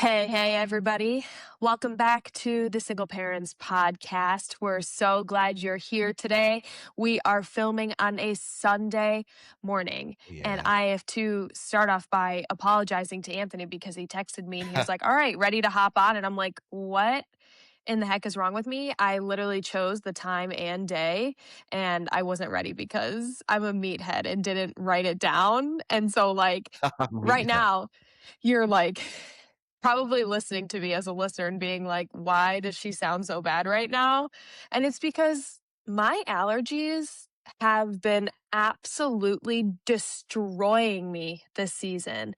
Hey, everybody. Welcome back to the Single Parents Podcast. We're so glad you're here today. We are filming on a Sunday morning, and Yeah. I have to start off by apologizing to Anthony because he texted me and he was like, "All right, ready to hop on?" And I'm like, "What in the heck is wrong with me?" I literally chose the time and day, and I wasn't ready because I'm a meathead and didn't write it down. And so, like, right Meathead. now, you're like probably listening to me as a listener and being like, why does she sound so bad right now? And it's because my allergies have been absolutely destroying me this season.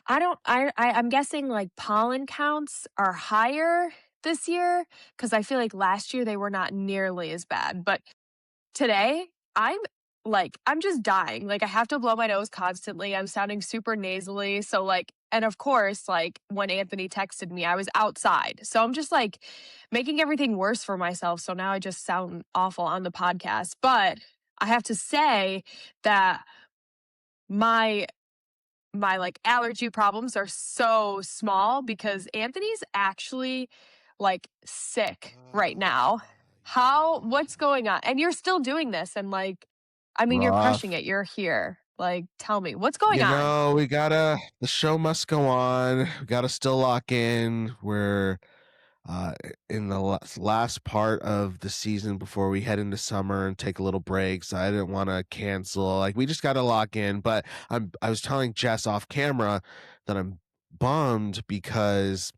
I'm guessing like pollen counts are higher this year because I feel like last year they were not nearly as bad. But today, I'm just dying. Like, I have to blow my nose constantly. I'm sounding super nasally. So, like, and of course, like, when Anthony texted me, I was outside. So I'm just like making everything worse for myself. So now I just sound awful on the podcast. But I have to say that my my allergy problems are so small because Anthony's actually like sick right now. What's going on? And you're still doing this and like I mean you're crushing Rough. it. You're here. Like tell me what's going on? The show must go on. We gotta still lock in. We're uh, in the last part of the season before we head into summer and take a little break. So I didn't want to cancel. Like we just gotta lock in. But I was telling Jess off camera that I'm bummed because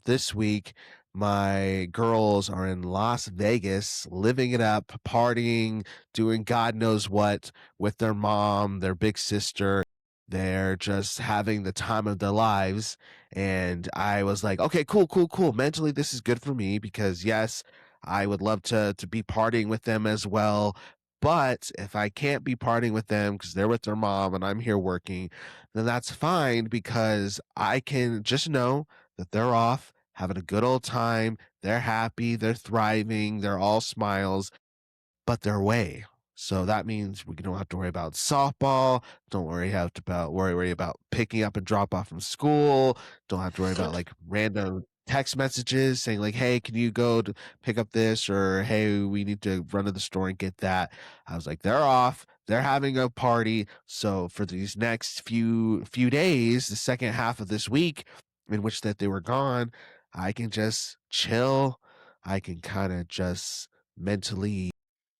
this week my girls are in Las Vegas living it up, partying, doing God knows what with their mom, their big sister. They're just having the time of their lives. And I was like, okay, cool. Mentally, this is good for me because yes, I would love to be partying with them as well. But if I can't be partying with them because they're with their mom and I'm here working, then that's fine because I can just know that they're off having a good old time. They're happy, they're thriving, they're all smiles, but they're away. So that means we don't have to worry about softball. Don't worry about picking up and drop off from school. Don't have to worry about like random text messages saying like, "Hey, can you go to pick up this?" or "Hey, we need to run to the store and get that." I was like, "They're off. They're having a party." So for these next few days, the second half of this week, in which that they were gone, I can just chill. I can kind of just mentally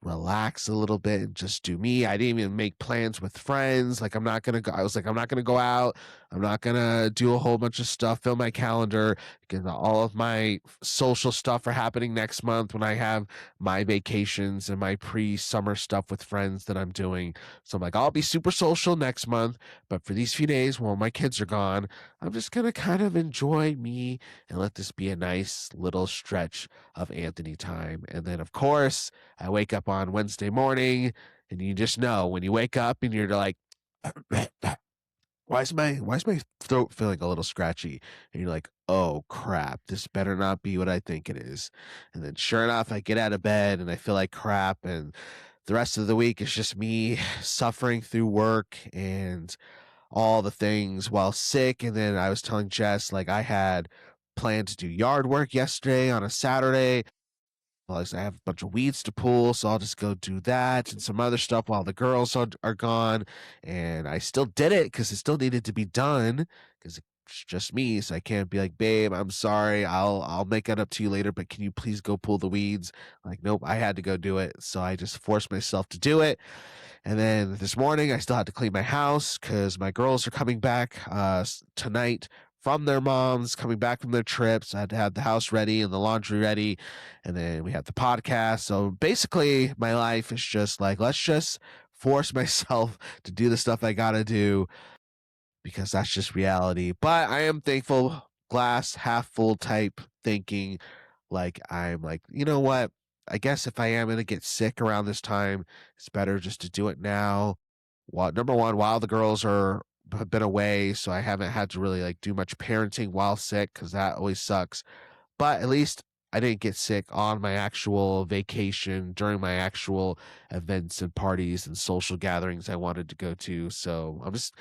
relax a little bit and just do me. I didn't even make plans with friends. Like I was like, I'm not gonna go out. I'm not gonna do a whole bunch of stuff, fill my calendar, because all of my social stuff are happening next month when I have my vacations and my pre-summer stuff with friends that I'm doing. So I'm like, I'll be super social next month, but for these few days while my kids are gone, I'm just gonna kind of enjoy me and let this be a nice little stretch of Anthony time. And then of course I wake up on Wednesday morning and you just know when you wake up and you're like, why is my throat feeling a little scratchy? And you're like, oh crap, this better not be what I think it is. And then sure enough, I get out of bed and I feel like crap. And the rest of the week is just me suffering through work and all the things while sick. And then I was telling Jess, like, I had planned to do yard work yesterday on a Saturday. Well, I have a bunch of weeds to pull, so I'll just go do that and some other stuff while the girls are gone. And I still did it because it still needed to be done because it's just me. So I can't be like, babe, I'm sorry. I'll make it up to you later, but can you please go pull the weeds? Like, nope, I had to go do it. So I just forced myself to do it. And then this morning, I still had to clean my house because my girls are coming back tonight from their moms, coming back from their trips. I had to have the house ready and the laundry ready. And then we have the podcast. So basically, my life is just like, let's just force myself to do the stuff I got to do because that's just reality. But I am thankful, glass half full type thinking. Like, I'm like, you know what? I guess if I am going to get sick around this time, it's better just to do it now. Well, number one, while the girls have been away, so I haven't had to really like do much parenting while sick because that always sucks. But at least I didn't get sick on my actual vacation during my actual events and parties and social gatherings I wanted to go to. So I'm just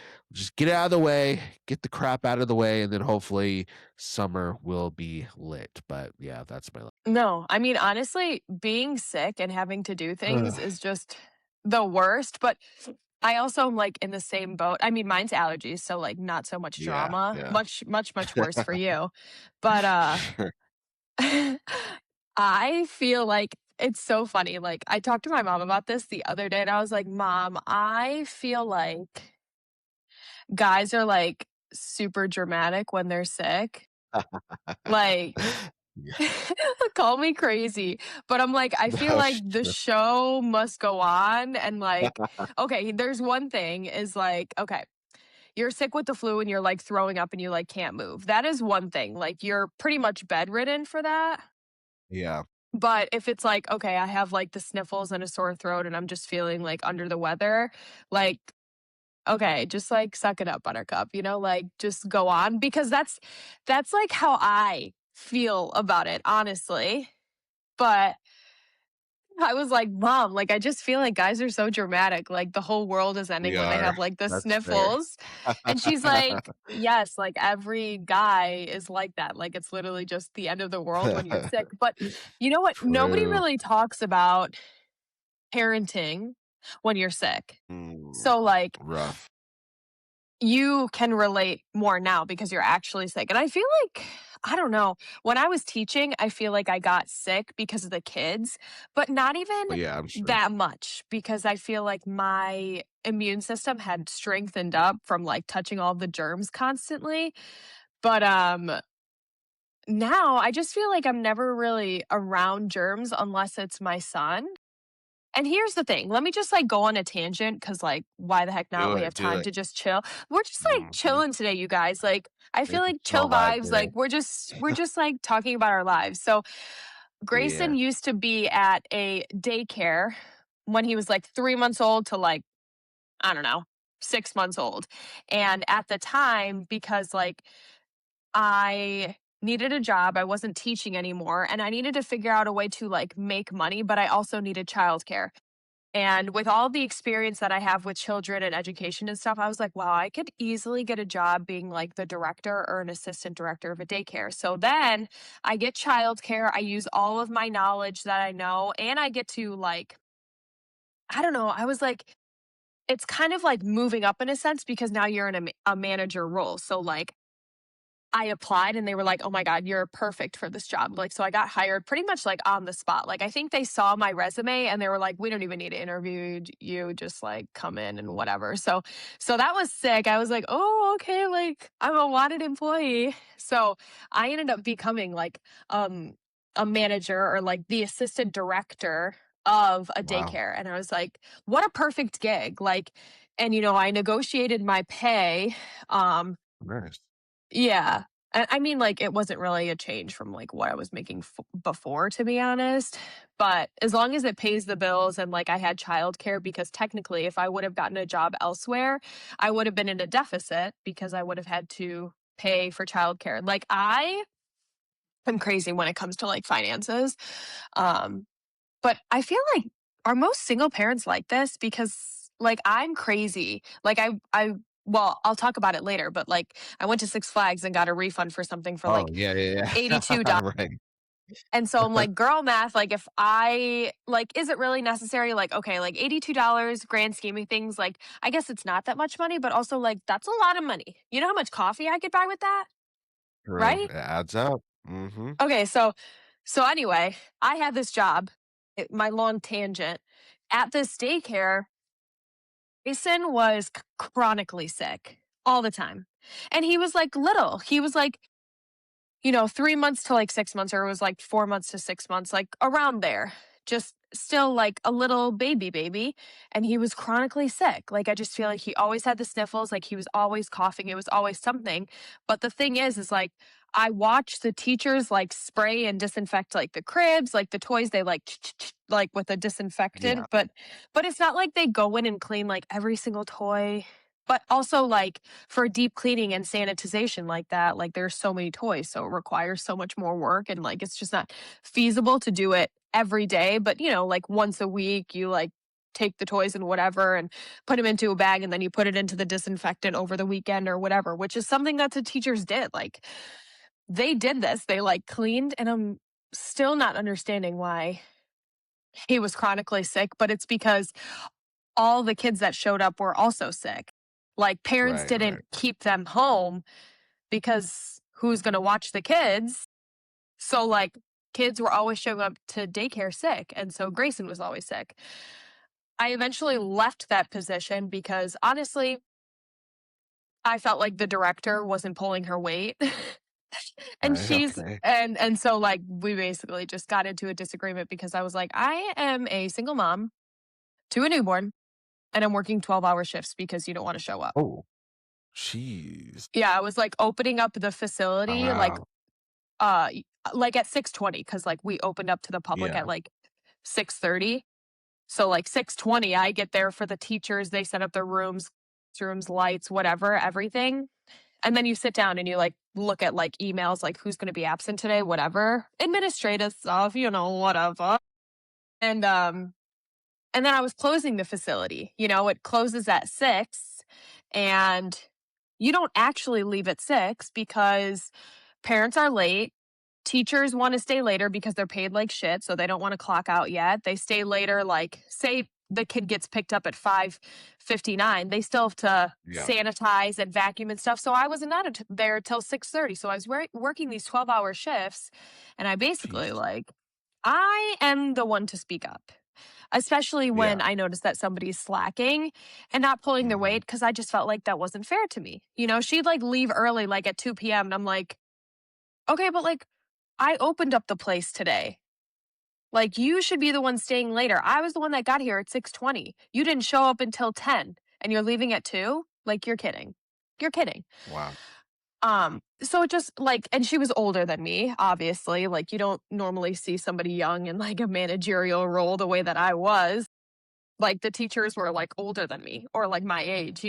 get it out of the way, get the crap out of the way, and then hopefully summer will be lit. But yeah, that's my No, I mean, honestly, being sick and having to do things life. is just the worst, but I also am, like, in the same boat. I mean, mine's allergies, so, like, not so much Yeah, drama, yeah. much, much, much worse for you, but, Sure. I feel like it's so funny, like, I talked to my mom about this the other day, and I was like, "Mom, I feel like guys are, like, super dramatic when they're sick." Like, Yeah. call me crazy, but I'm like, I feel No, like the sure. show must go on and, like, okay, there's one thing is, like, okay, you're sick with the flu and you're, like, throwing up and you, like, can't move. That is one thing, like, you're pretty much bedridden for that. Yeah. But if it's like, okay, I have, like, the sniffles and a sore throat and I'm just feeling, like, under the weather, like, okay, just, like, suck it up, buttercup, like, just go on because that's, like, how I feel about it, honestly. But I was like, "Mom, like, I just feel like guys are so dramatic, like, the whole world is ending We when they are. have, like, the That's fair. sniffles." And she's like, "Yes, like, every guy is like that, like, it's literally just the end of the world when you're sick." But you know what? Nobody True. really talks about parenting when you're sick. Mm, So, like, rough. you can relate more now because you're actually sick. And I feel like, I don't know, when I was teaching, I feel like I got sick because of the kids, but not even But yeah, I'm sure. that much because I feel like my immune system had strengthened up from like touching all the germs constantly. But now I just feel like I'm never really around germs unless it's my son. And here's the thing, let me just, like, go on a tangent because, like, why the heck not? Do We it, have do time it. to just chill. We're just, like, Mhm. chilling today, you guys, like, I feel It's a like chill chill vibe vibes, today. like, we're just, like, talking about our lives. So, Yeah. Grayson used to be at a daycare when he was, like, 3 months old to, like, I don't know, 6 months old. And at the time, because, like, I needed a job, I wasn't teaching anymore, and I needed to figure out a way to, like, make money, but I also needed childcare. And with all the experience that I have with children and education and stuff, I was like, wow, I could easily get a job being like the director or an assistant director of a daycare. So then I get childcare. I use all of my knowledge that I know, and I get to like, I don't know. I was like, it's kind of like moving up in a sense because now you're in a manager role. So like I applied and they were like, "Oh my god, you're perfect for this job." Like, so I got hired pretty much like on the spot. Like, I think they saw my resume and they were like, "We don't even need to interview you, just like come in and whatever." So that was sick. I was like, "Oh, okay, like I'm a wanted employee." So I ended up becoming like um a manager or like the assistant director of a Wow. daycare. And I was like, what a perfect gig. Like, and I negotiated my pay. Nice. Yeah. I mean, like, it wasn't really a change from, like, what I was making before, to be honest, but as long as it pays the bills and, like, I had childcare because technically, if I would have gotten a job elsewhere, I would have been in a deficit because I would have had to pay for childcare. Like, I am crazy when it comes to, like, finances, um, but I feel like are most single parents like this? Because, like, I'm crazy. Like, well, I'll talk about it later, but, like, I went to Six Flags and got a refund for something for, Oh, like, yeah, yeah, $82. yeah. Right. And so I'm like, girl math, like, if I like, is it really necessary? Like, okay, like $82, grand scheme of things, like, I guess it's not that much money, but also, like, that's a lot of money. You know how much coffee I could buy with that? True. Right? It adds up. Mhm. Okay, so anyway, I had this job, my long tangent, at this daycare. Jason was chronically sick all the time. And he was like little. He was like, 3 months to like 6 months, or it was like 4 months to 6 months, like around there. Just still like a little baby. And he was chronically sick. Like, I just feel like he always had the sniffles, like he was always coughing, it was always something. But the thing is like, I watched the teachers like spray and disinfect like the cribs, like the toys they like like with a Yeah. disinfectant, but it's not like they go in and clean like every single toy. But also, like, for deep cleaning and sanitization like that, like, there's so many toys, so it requires so much more work, and, like, it's just not feasible to do it every day, but, like, once a week, you, like, take the toys and whatever and put them into a bag, and then you put it into the disinfectant over the weekend or whatever, which is something that the teachers did, like, they did this, they, like, cleaned, and I'm still not understanding why he was chronically sick, but it's because all the kids that showed up were also sick. Like, parents Right, didn't right. keep them home because who's gonna watch the kids? So, like, kids were always showing up to daycare sick, and so Grayson was always sick. I eventually left that position because, honestly, I felt like the director wasn't pulling her weight. And Right, she's okay. and so, like, we basically just got into a disagreement because I was like, "I am a single mom to a newborn, and I'm working 12-hour shifts because you don't wanna show up." Oh, jeez. Yeah, I was, like, opening up the facility, Wow. like, at 6:20 because like, we opened up to the public Yeah. at, like, 6:30. So, like, 6:20, I get there for the teachers, they set up their rooms, lights, whatever, everything, and then you sit down and you, like, look at, like, emails, like, who's gonna be absent today, whatever, administrative stuff, whatever, and, um and then I was closing the facility, it closes at 6, and you don't actually leave at 6 because parents are late. Teachers want to stay later because they're paid like shit, so they don't want to clock out yet. They stay later, like, say the kid gets picked up at 5:59, they still have to Yeah. sanitize and vacuum and stuff. So I wasn't there till 6:30. So I was working these 12-hour shifts, and I basically Jeez. like I am the one to speak up, especially when Yeah. I notice that somebody's slacking and not pulling their Mhm. weight because I just felt like that wasn't fair to me. She'd like leave early, like at 2 p.m. And I'm like, okay, but like I opened up the place today. Like, you should be the one staying later. I was the one that got here at 6:20. You didn't show up until 10 and you're leaving at 2? Like, you're kidding. You're kidding. Wow. So it just like and she was older than me, obviously. Like, you don't normally see somebody young in like a managerial role the way that I was. Like, the teachers were like older than me or like my age.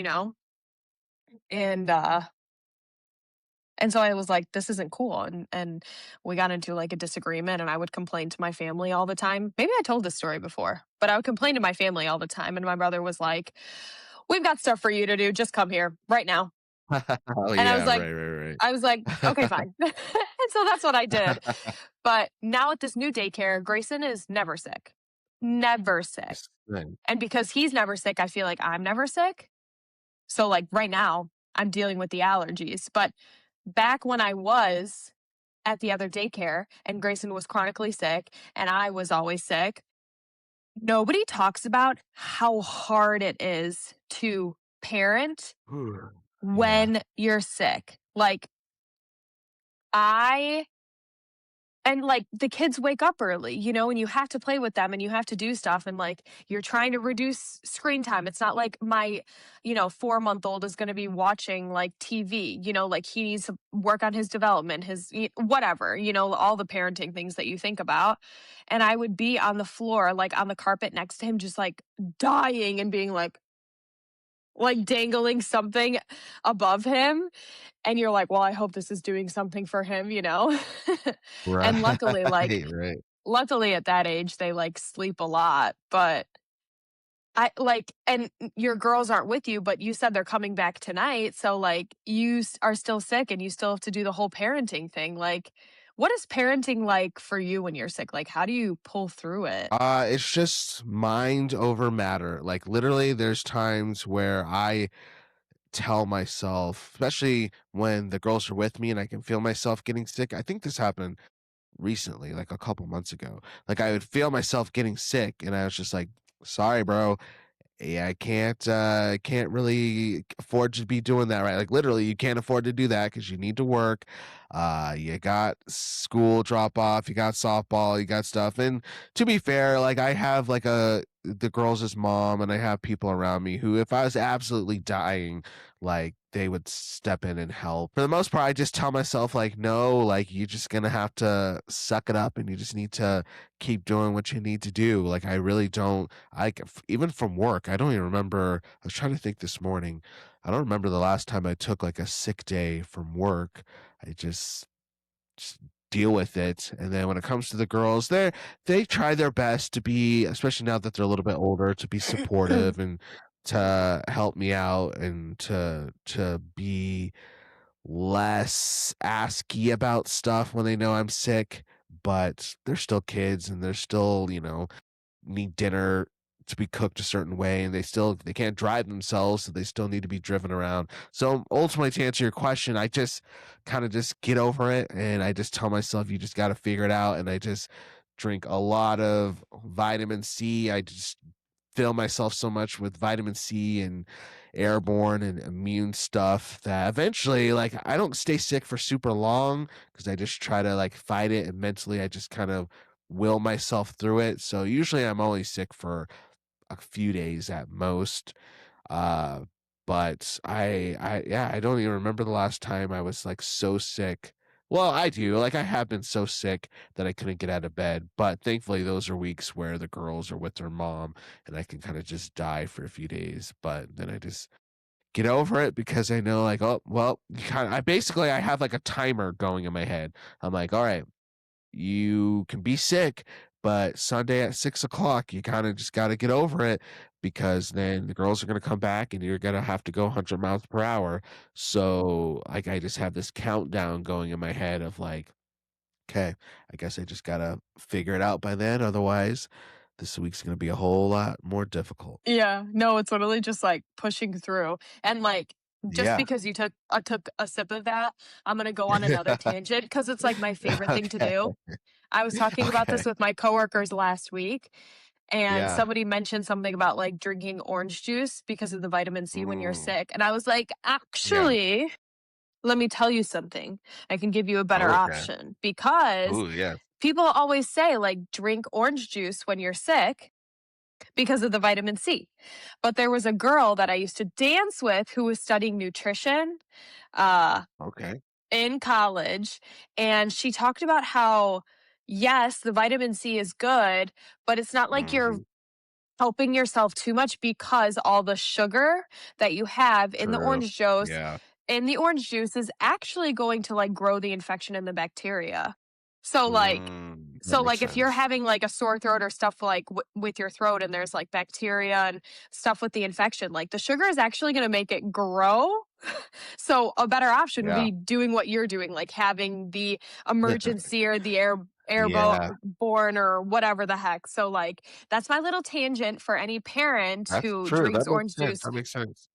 And so I was like, this isn't cool. And we got into like a disagreement and I would complain to my family all the time. Maybe I told this story before, but I would complain to my family all the time. And my brother was like, we've got stuff for you to do. Just come here right now. Oh, And yeah, right, right, I was like, okay, right. fine. And so that's what I did. But now at this new daycare, Grayson is never sick. Never sick. Nice, nice. And because he's never sick, I feel like I'm never sick. So like right now, I'm dealing with the allergies. But back when I was at the other daycare and Grayson was chronically sick and I was always sick, nobody talks about how hard it is to parent Ooh, yeah. when you're sick. Like, I and like the kids wake up early, and you have to play with them and you have to do stuff and like you're trying to reduce screen time. It's not like my 4-month-old is going to be watching like TV, like he needs to work on his development, his whatever, all the parenting things that you think about. And I would be on the floor, like on the carpet next to him, just like dying and being like dangling something above him and you're like, "Well, I hope this is doing something for him?" Right, And right. luckily at that age, they, like, sleep a lot, but your girls aren't with you, but you said they're coming back tonight, so, like, you are still sick and you still have to do the whole parenting thing, like, what is parenting like for you when you're sick? Like, how do you pull through it? It's just mind over matter. Like, literally, there's times where I tell myself, especially when the girls are with me and I can feel myself getting sick. I think this happened recently, like a couple months ago. Like, I would feel myself getting sick, and I was just like, "Sorry, bro. Yeah, I can't really afford to be doing that, right?" Like, literally, you can't afford to do that because you need to work. You got school drop off, you got softball, you got stuff. And to be fair, like, I have like a the girls' mom, and I have people around me who, if I was absolutely dying, like, they would step in and help. For the most part, I just tell myself, like, "No, like, you're just gonna have to suck it up, and you just need to keep doing what you need to do." Like, I really don't even from work, I don't even remember. I was trying to think this morning. I don't remember the last time I took, like, a sick day from work. I just deal with it. And then when it comes to the girls, they try their best to be, especially now that they're a little bit older, to be supportive and to help me out and to be less asky about stuff when they know I'm sick. But they're still kids and they're still, need dinner to be cooked a certain way, and they can't drive themselves, so they still need to be driven around. So ultimately, to answer your question, I just kind of just get over it, and I just tell myself you just got to figure it out, and I just drink a lot of vitamin C. I just fill myself so much with vitamin C and airborne and immune stuff that eventually, like, I don't stay sick for super long because I just try to like fight it, and mentally I just kind of will myself through it. So usually I'm only sick for a few days at most. Uh but yeah, I don't even remember the last time I was like so sick. Well, I do. Like, I have been so sick that I couldn't get out of bed, but thankfully those are weeks where the girls are with their mom and I can kind of just die for a few days, but then I just get over it because I know, like, oh, well, I have like a timer going in my head. I'm like, all right, you can be sick, but Sunday at 6 o'clock, you kind of just got to get over it because then the girls are going to come back and you're going to have to go 100 miles per hour. So, like, I just have this countdown going in my head of like, okay, I guess I just got to figure it out by then. Otherwise, this week's going to be a whole lot more difficult. Yeah, no, it's literally just, like, pushing through, and, like, just Yeah. because you took a sip of that, I'm gonna go on another tangent because it's, like, my favorite thing to Okay. do. I was talking about Okay. this with my coworkers last week, and Yeah. somebody mentioned something about, like, drinking orange juice because of the vitamin C when you're Mm, sick, and I was like, yeah. "Actually, let me tell you something. I can give you a better Okay. option," because Ooh, yeah. people always say, like, "Drink orange juice when you're sick," because of the vitamin C. But there was a girl that I used to dance with who was studying nutrition uh, Okay. in college, and she talked about how, yes, the vitamin C is good, but it's not like you're Mhm. helping yourself too much because all the sugar that you have True. Yeah. in the orange juice is actually going to like grow the infection and the bacteria. So like That so makes like if you're sense. having like a sore throat or stuff like with your throat and there's like bacteria and stuff with the infection, like the sugar is actually going to make it grow. So a better option would Yeah. be doing what you're doing, like having the emergency or the Yeah. airborne or whatever the heck. So like that's my little tangent for any parent That's who true. drinks That makes orange sense. juice That makes sense.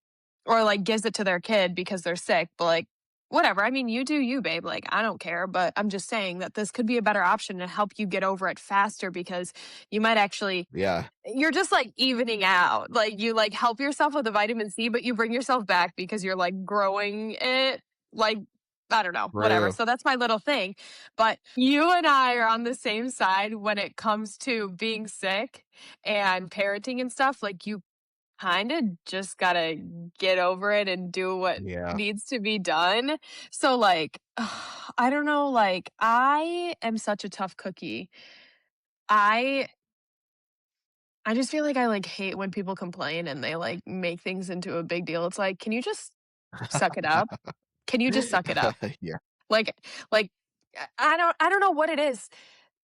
or like gives it to their kid because they're sick. But like whatever. I mean, you do you, babe. Like I don't care, but I'm just saying that this could be a better option to help you get over it faster because you might actually Yeah. you're just like evening out. Like you like help yourself with the vitamin C, but you bring yourself back because you're like growing it. Like, I don't know, whatever. True. So that's my little thing. But you and I are on the same side when it comes to being sick and parenting and stuff. Like you kind of just gotta get over it and do what Yeah. needs to be done. So like I don't know, like I am such a tough cookie. I I just feel like I, like, hate when people complain and they, like, make things into a big deal. It's like, "Can you just suck it up? Can you just suck it up?" Yeah. Like like, I don't know what it is,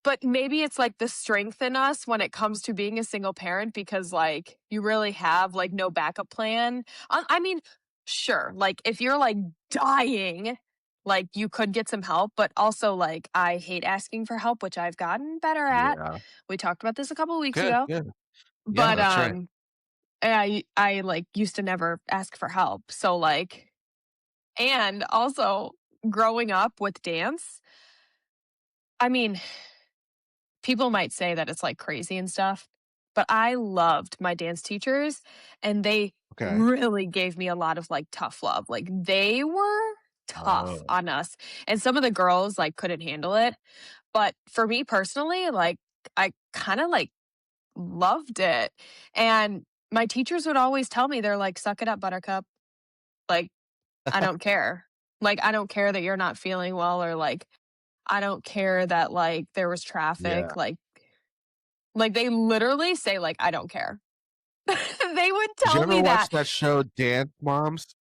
but maybe it's, like, the strength in us when it comes to being a single parent because, like, you really have, like, no backup plan. I mean, sure, like, if you're, like, dying, like, you could get some help, but also, like, I hate asking for help, which I've gotten better at. Yeah. We talked about this a couple weeks Good, ago. good. Yeah, But, that's right. I, like, used to never ask for help, so, like and also growing up with dance, I mean, people might say that it's, like, crazy and stuff, but I loved my dance teachers, and they Okay. really gave me a lot of, like, tough love, like, they were tough Oh, on us, and some of the girls, like, couldn't handle it, but for me personally, like, I kinda, like loved it. And my teachers would always tell me, they're like, "Suck it up, buttercup." Like, I don't care. Like, I don't care that you're not feeling well, or like, I don't care that like there was Yeah. traffic. Like they literally say like, I don't care. They would Did you tell ever me watch that. that show Dance Moms?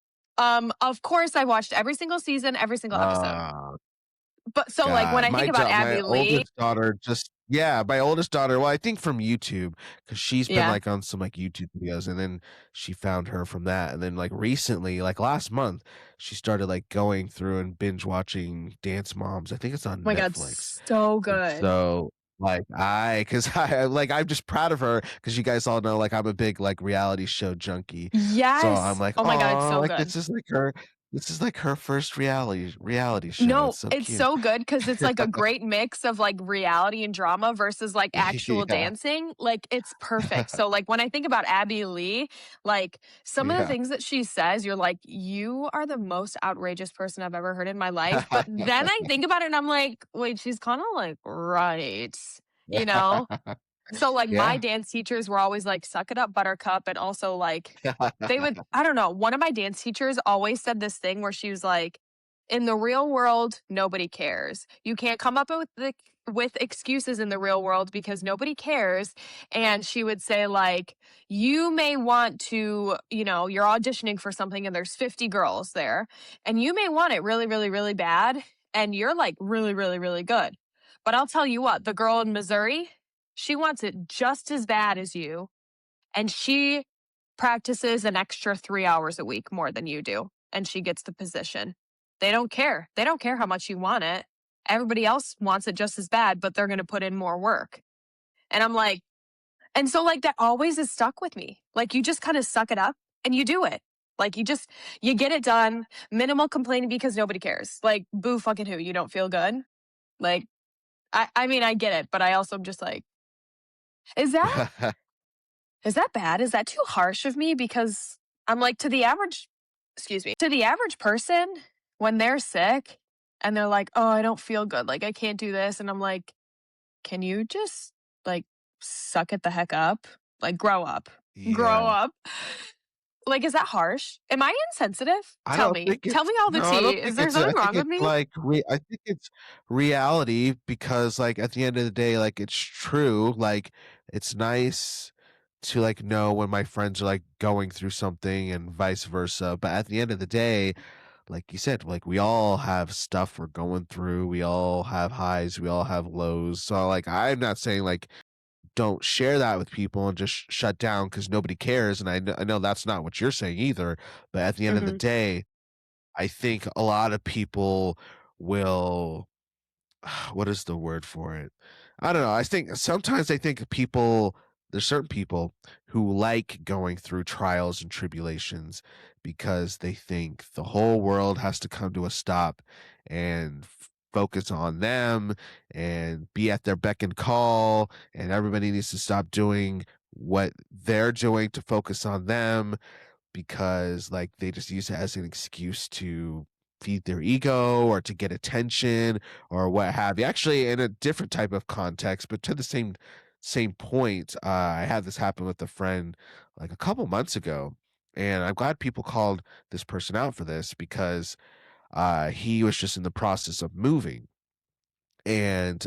Of course I watched every single season, every single episode. Uh, But so like when God, I think about my Abby Lee, oldest daughter just yeah, my oldest daughter, well, I think from YouTube, because 'cause she's been, yeah. like, on some, like, YouTube videos, and then she found her from that, and then, like, recently, like, last month, she started, like, going through and binge watching Dance Moms. I think it's on Oh my god, Netflix. so And good. so, like, I'm just proud of her because you guys all know, like, I'm a big, like, reality show junkie. So I'm Yes. like, Oh my god, it's oh, so like, good. this is, like, her first reality show. No, It's so it's cute. so good because it's like a great mix of like reality and drama versus like actual Yeah. dancing. Like it's perfect. So like when I think about Abby Lee, like some of the Yeah. things that she says, you're like, you are the most outrageous person I've ever heard in my life. But then I think about it and I'm like, wait, she's kind of like right, you know? So, like, my Yeah. dance teachers were always like, "Suck it up, buttercup," and also, like, they would I don't know, one of my dance teachers always said this thing where she was like, "In the real world, nobody cares. You can't come up with excuses in the real world because nobody cares." And she would say, like, "You may want to, you're auditioning for something and there's 50 girls there, and you may want it really, really, really bad, and you're, like, really, really, really good. But I'll tell you what, the girl in Missouri, she wants it just as bad as you, and she practices an extra 3 hours a week more than you do, and she gets the position. They don't care. They don't care how much you want it. Everybody else wants it just as bad, but they're gonna put in more work." And I'm like, and so, like, that always is stuck with me. Like, you just kinda suck it up and you do it. Like, you get it done, minimal complaining because nobody cares. Like, boo fucking who, you don't feel good? Like, I mean, I get it, but I also am just like, is that Is that bad? Is that too harsh of me? Because I'm like, to the average person, when they're sick and they're like, "Oh, I don't feel good. Like, I can't do this." And I'm like, "Can you just like suck it the heck up? Like, grow up. Grow Yeah. up." Like, is that harsh? Am I insensitive? I Tell don't me. think Tell it's me all the no, I tea. don't Is think there it's I something think wrong with it's me? like I think it's reality because, like, at the end of the day, like, it's true, like, it's nice to, like, know when my friends are, like, going through something and vice versa, but at the end of the day, like you said, like, we all have stuff we're going through, we all have highs, we all have lows, so, like, I'm not saying, like, don't share that with people and just shut down because nobody cares, and I know that's not what you're saying either, but at the end of the Mhm. day, I think a lot of people will what is the word for it? I don't know. I think there's certain people who like going through trials and tribulations because they think the whole world has to come to a stop and focus on them and be at their beck and call, and everybody needs to stop doing what they're doing to focus on them because like they just use it as an excuse to feed their ego or to get attention or what have you. Actually, in a different type of context, but to the same point, I had this happen with a friend like a couple months ago, and I'm glad people called this person out for this because he was just in the process of moving, and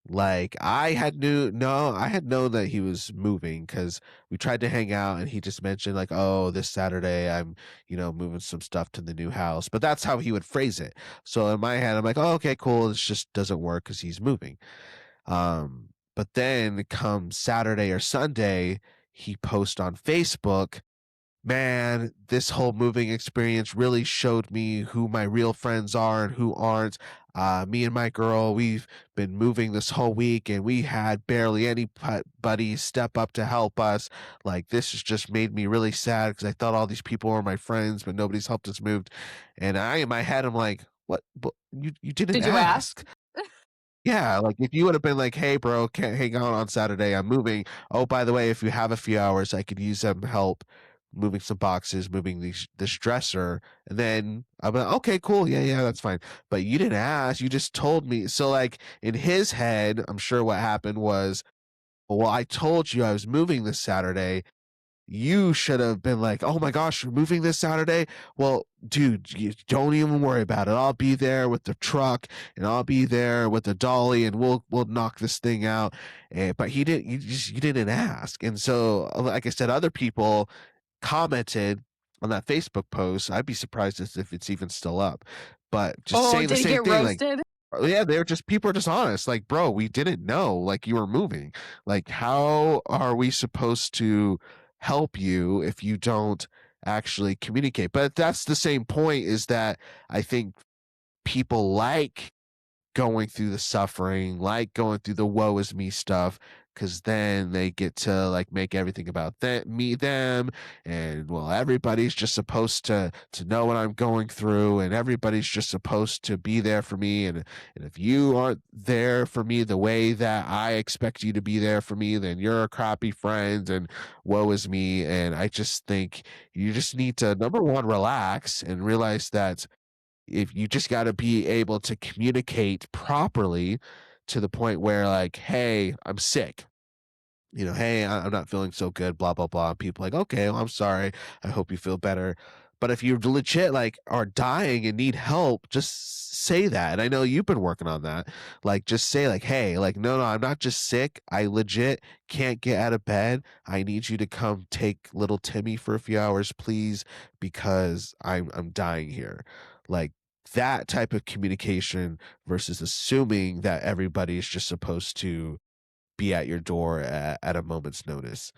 like, I had known that he was moving because we tried to hang out and he just mentioned like, "Oh, this Saturday I'm, moving some stuff to the new house." But that's how he would phrase it. So in my head, I'm like, "Oh, okay, cool. This just doesn't work because he's moving." But then come Saturday or Sunday, he posts on Facebook, "Man, this whole moving experience really showed me who my real friends are and who aren't. Me and my girl, we've been moving this whole week and we had barely anybody step up to help us. Like, this has just made me really sad because I thought all these people were my friends, but nobody's helped us move." And in my head, I'm like, what? But you didn't Did you ask? ask. Yeah, like, if you would've been like, "Hey, bro, can't hang out on Saturday, I'm moving. Oh, by the way, if you have a few hours, I could use some help moving some boxes, moving this dresser," and then I'm like, "Okay, cool, yeah, yeah, that's fine." But you didn't ask, you just told me. So, like, in his head, I'm sure what happened was well, I told you I was moving this Saturday. You should have been like, "Oh my gosh, you're moving this Saturday? Well, dude, you don't even worry about it. I'll be there with the truck and I'll be there with the dolly and we'll knock this thing out." But you didn't ask. And so like I said, other people commented on that Facebook post. I'd be surprised if it's even still up. But just Oh, saying the did it same get thing, like, roasted? yeah, they're just people are just honest. Like, bro, we didn't know like you were moving. Like, how are we supposed to help you if you don't actually communicate? But that's the same point is that I think people like going through the suffering, like going through the woe is me stuff, because then they get to like make everything about them, and well, everybody's just supposed to know what I'm going through, and everybody's just supposed to be there for me, and if you aren't there for me the way that I expect you to be there for me, then you're a crappy friend, and woe is me. And I just think you just need to number one relax and realize that if you just got to be able to communicate properly to the point where like, hey, I'm sick, hey, I'm not feeling so good, blah, blah, blah. People like, okay, well, I'm sorry. I hope you feel better. But if you legit like are dying and need help, just say that. And I know you've been working on that. Like, just say like, hey, like, no, I'm not just sick. I legit can't get out of bed. I need you to come take little Timmy for a few hours, please, because I'm dying here. Like that type of communication versus assuming that everybody is just supposed to be at your door at a moment's notice.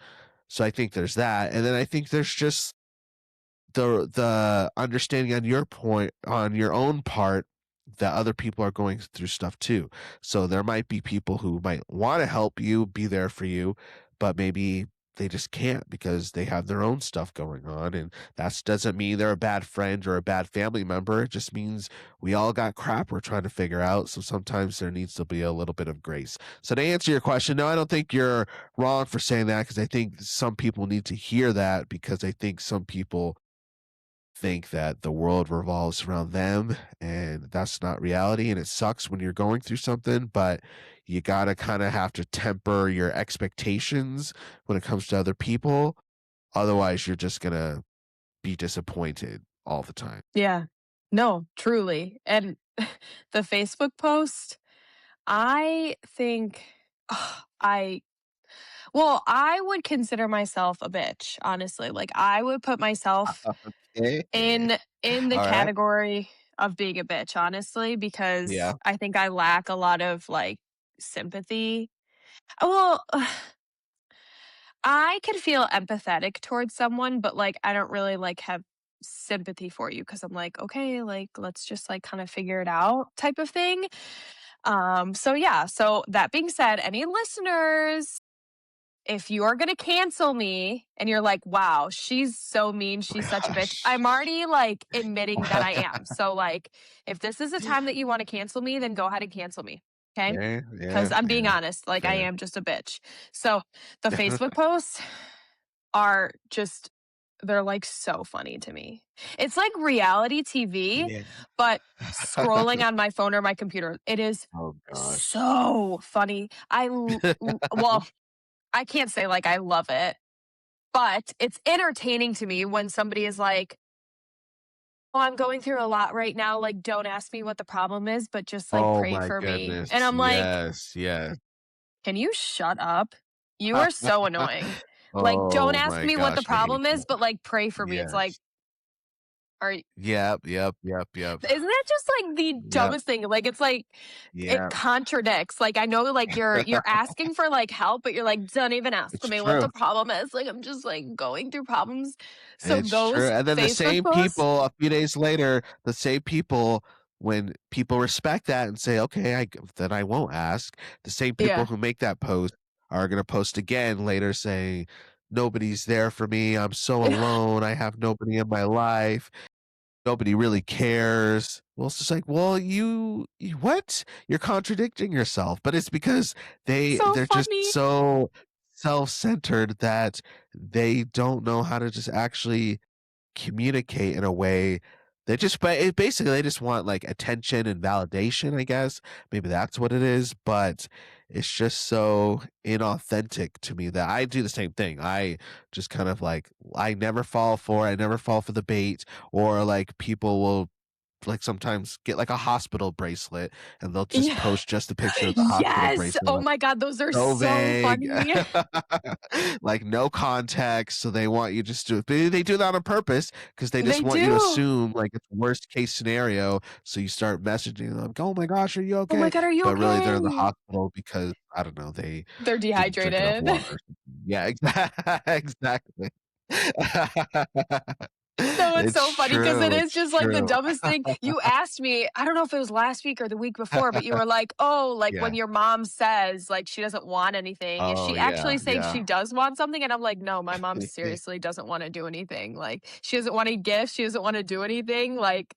So I think there's that, and then I think there's just the understanding on your point on your own part that other people are going through stuff too. So there might be people who might want to help you, be there for you, but maybe they just can't because they have their own stuff going on. And that doesn't mean they're a bad friend or a bad family member. It just means we all got crap we're trying to figure out. So sometimes there needs to be a little bit of grace. So to answer your question, no, I don't think you're wrong for saying that because I think some people need to hear that because I think some people think that the world revolves around them and that's not reality and it sucks when you're going through something but you got to kind of have to temper your expectations when it comes to other people, otherwise you're just going to be disappointed all the time. Yeah. No, truly. And the Facebook post, I think I well, I would consider myself a bitch, honestly. Like I would put myself Okay. in the All right. category of being a bitch, honestly, because Yeah. I think I lack a lot of like sympathy. Well, I could feel empathetic towards someone, but like I don't really like have sympathy for you because I'm like, okay, like let's just like kind of figure it out type of thing. So yeah, so that being said, any listeners, if you're gonna cancel me and you're like, wow, she's so mean, she's such a bitch, Gosh. I'm already like admitting that I am. So like if this is a time that you want to cancel me, then go ahead and cancel me. Okay. Yeah, Because yeah, I'm being yeah. honest, like I Fair. am just a bitch. So the Facebook posts are just they're like so funny to me. It's like reality TV, Yeah. but scrolling on my phone or my computer. It is Oh gosh. so funny. Well, I can't say like I love it, but it's entertaining to me when somebody is like, "Oh, I'm going through a lot right now. Like, don't ask me what the problem is, but just like Oh pray my for me." And goodness. I'm like, Yes, yes. "Can you shut up? You are so annoying. Like, don't Oh ask my me what the gosh, I hate problem is, that. but like pray for me." It's like, Yes. are Yep, yep, yep, yep. isn't that just like the Yep, dumbest thing? Like it's like it yeah. contradicts. Like I know like you're asking for like help, but you're like, don't even ask It's me what true. the problem is. Like I'm just like going through problems. So It's true, those and then the Facebook same posts, people a few days later, the same people when people respect that and say, "Okay, then I won't ask," the same people yeah, who make that post are gonna post again later saying, "Nobody's there for me, I'm so alone, I have nobody in my life." Nobody really cares. Well, it's just like, well, you what? You're contradicting yourself. But it's because so they're just funny, so self-centered that they don't know how to just actually communicate in a way basically they just want like attention and validation, I guess. Maybe that's what it is, but it's just so inauthentic to me that I do the same thing. I just kind of like I never fall for it, I never fall for the bait, or like people will like sometimes get like a hospital bracelet and they'll just Yeah. post just a picture of the hospital Yes! bracelet, Oh like my god, those are so so vague, funny. like no context. So they want you just to, they do that on purpose because they just They want you to do. assume like it's worst case scenario. So you start messaging them, like, oh my gosh, are you "Oh my okay? god, are you But really they're in the okay?" hospital because I don't know, they They're didn't drink enough dehydrated. water or something. Yeah, exactly. No, it's It's so funny because it true, is it's just, like, the true. dumbest thing. You asked me, I don't know if it was last week or the week before, but you were like, "Oh, like, when Yeah. your mom says, like, she doesn't want anything, is Oh, she yeah, actually saying she yeah. does want something?" And I'm like, "No, my mom seriously doesn't wanna do anything." Like, she doesn't want any gifts, she doesn't wanna do anything, like,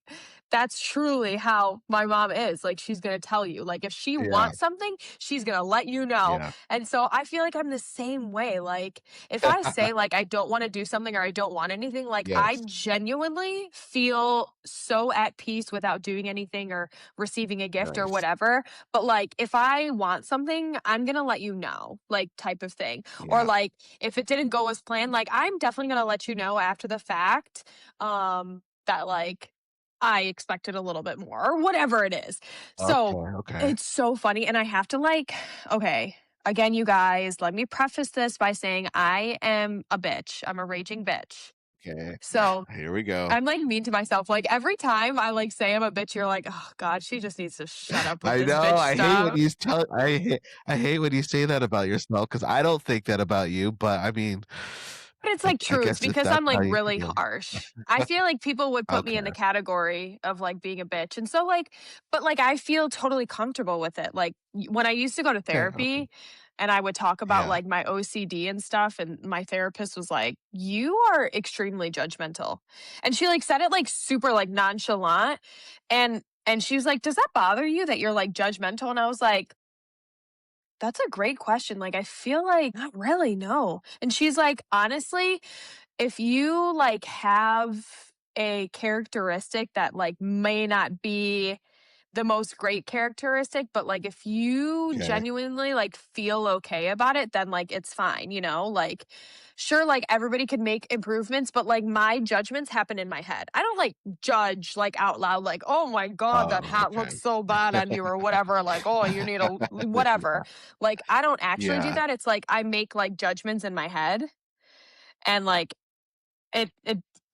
that's truly how my mom is, like, she's gonna tell you. Like, if she Yeah, wants something, she's gonna let you know. yeah. And so I feel like I'm the same way, like, if I say, like, I don't wanna do something or I don't want anything, like, I Yes, genuinely feel so at peace without doing anything or receiving a gift or nice. whatever. But, like, if I want something, I'm gonna let you know, like, type of thing. Or, Yeah. like, if it didn't go as planned, like, I'm definitely gonna let you know after the fact, that, like, I expected a little bit more or whatever it is. Okay, So, okay, it's so funny, and I have to, like okay, again, you guys, let me preface this by saying I am a bitch. I'm a raging bitch. okay. So Here we go. I'm like mean to myself. Like every time I like say I'm a bitch, you're like, oh God, she just needs to shut up with I this know, bitch I hate when stuff. you tell I hate when you say that about yourself because I don't think that about you, but I mean, But it's I like I true. It's guess if because that's I'm like how you really feel. harsh. I feel like people would put me in the Okay, category of like being a bitch. And so like, but like I feel totally comfortable with it. Like when I used to go to okay, okay. therapy and I would talk about Yeah, like my OCD and stuff, and my therapist was like, "You are extremely judgmental." And she like said it like super like nonchalant. And she was like, "Does that bother you that you're like judgmental?" And I was like, that's a great question. Like, I feel like not really, no. And she's like, honestly, if you like have a characteristic that like may not be the most great characteristic, but like if you okay. genuinely like feel okay about it, then like it's fine, you know? Like sure like everybody can make improvements, but like my judgments happen in my head. I don't like judge like out loud like, "Oh my god, that Oh, hat looks okay. so bad on you," or whatever, like, "Oh, you need a whatever." Yeah, Like I don't actually do yeah. that. It's like I make like judgments in my head and like it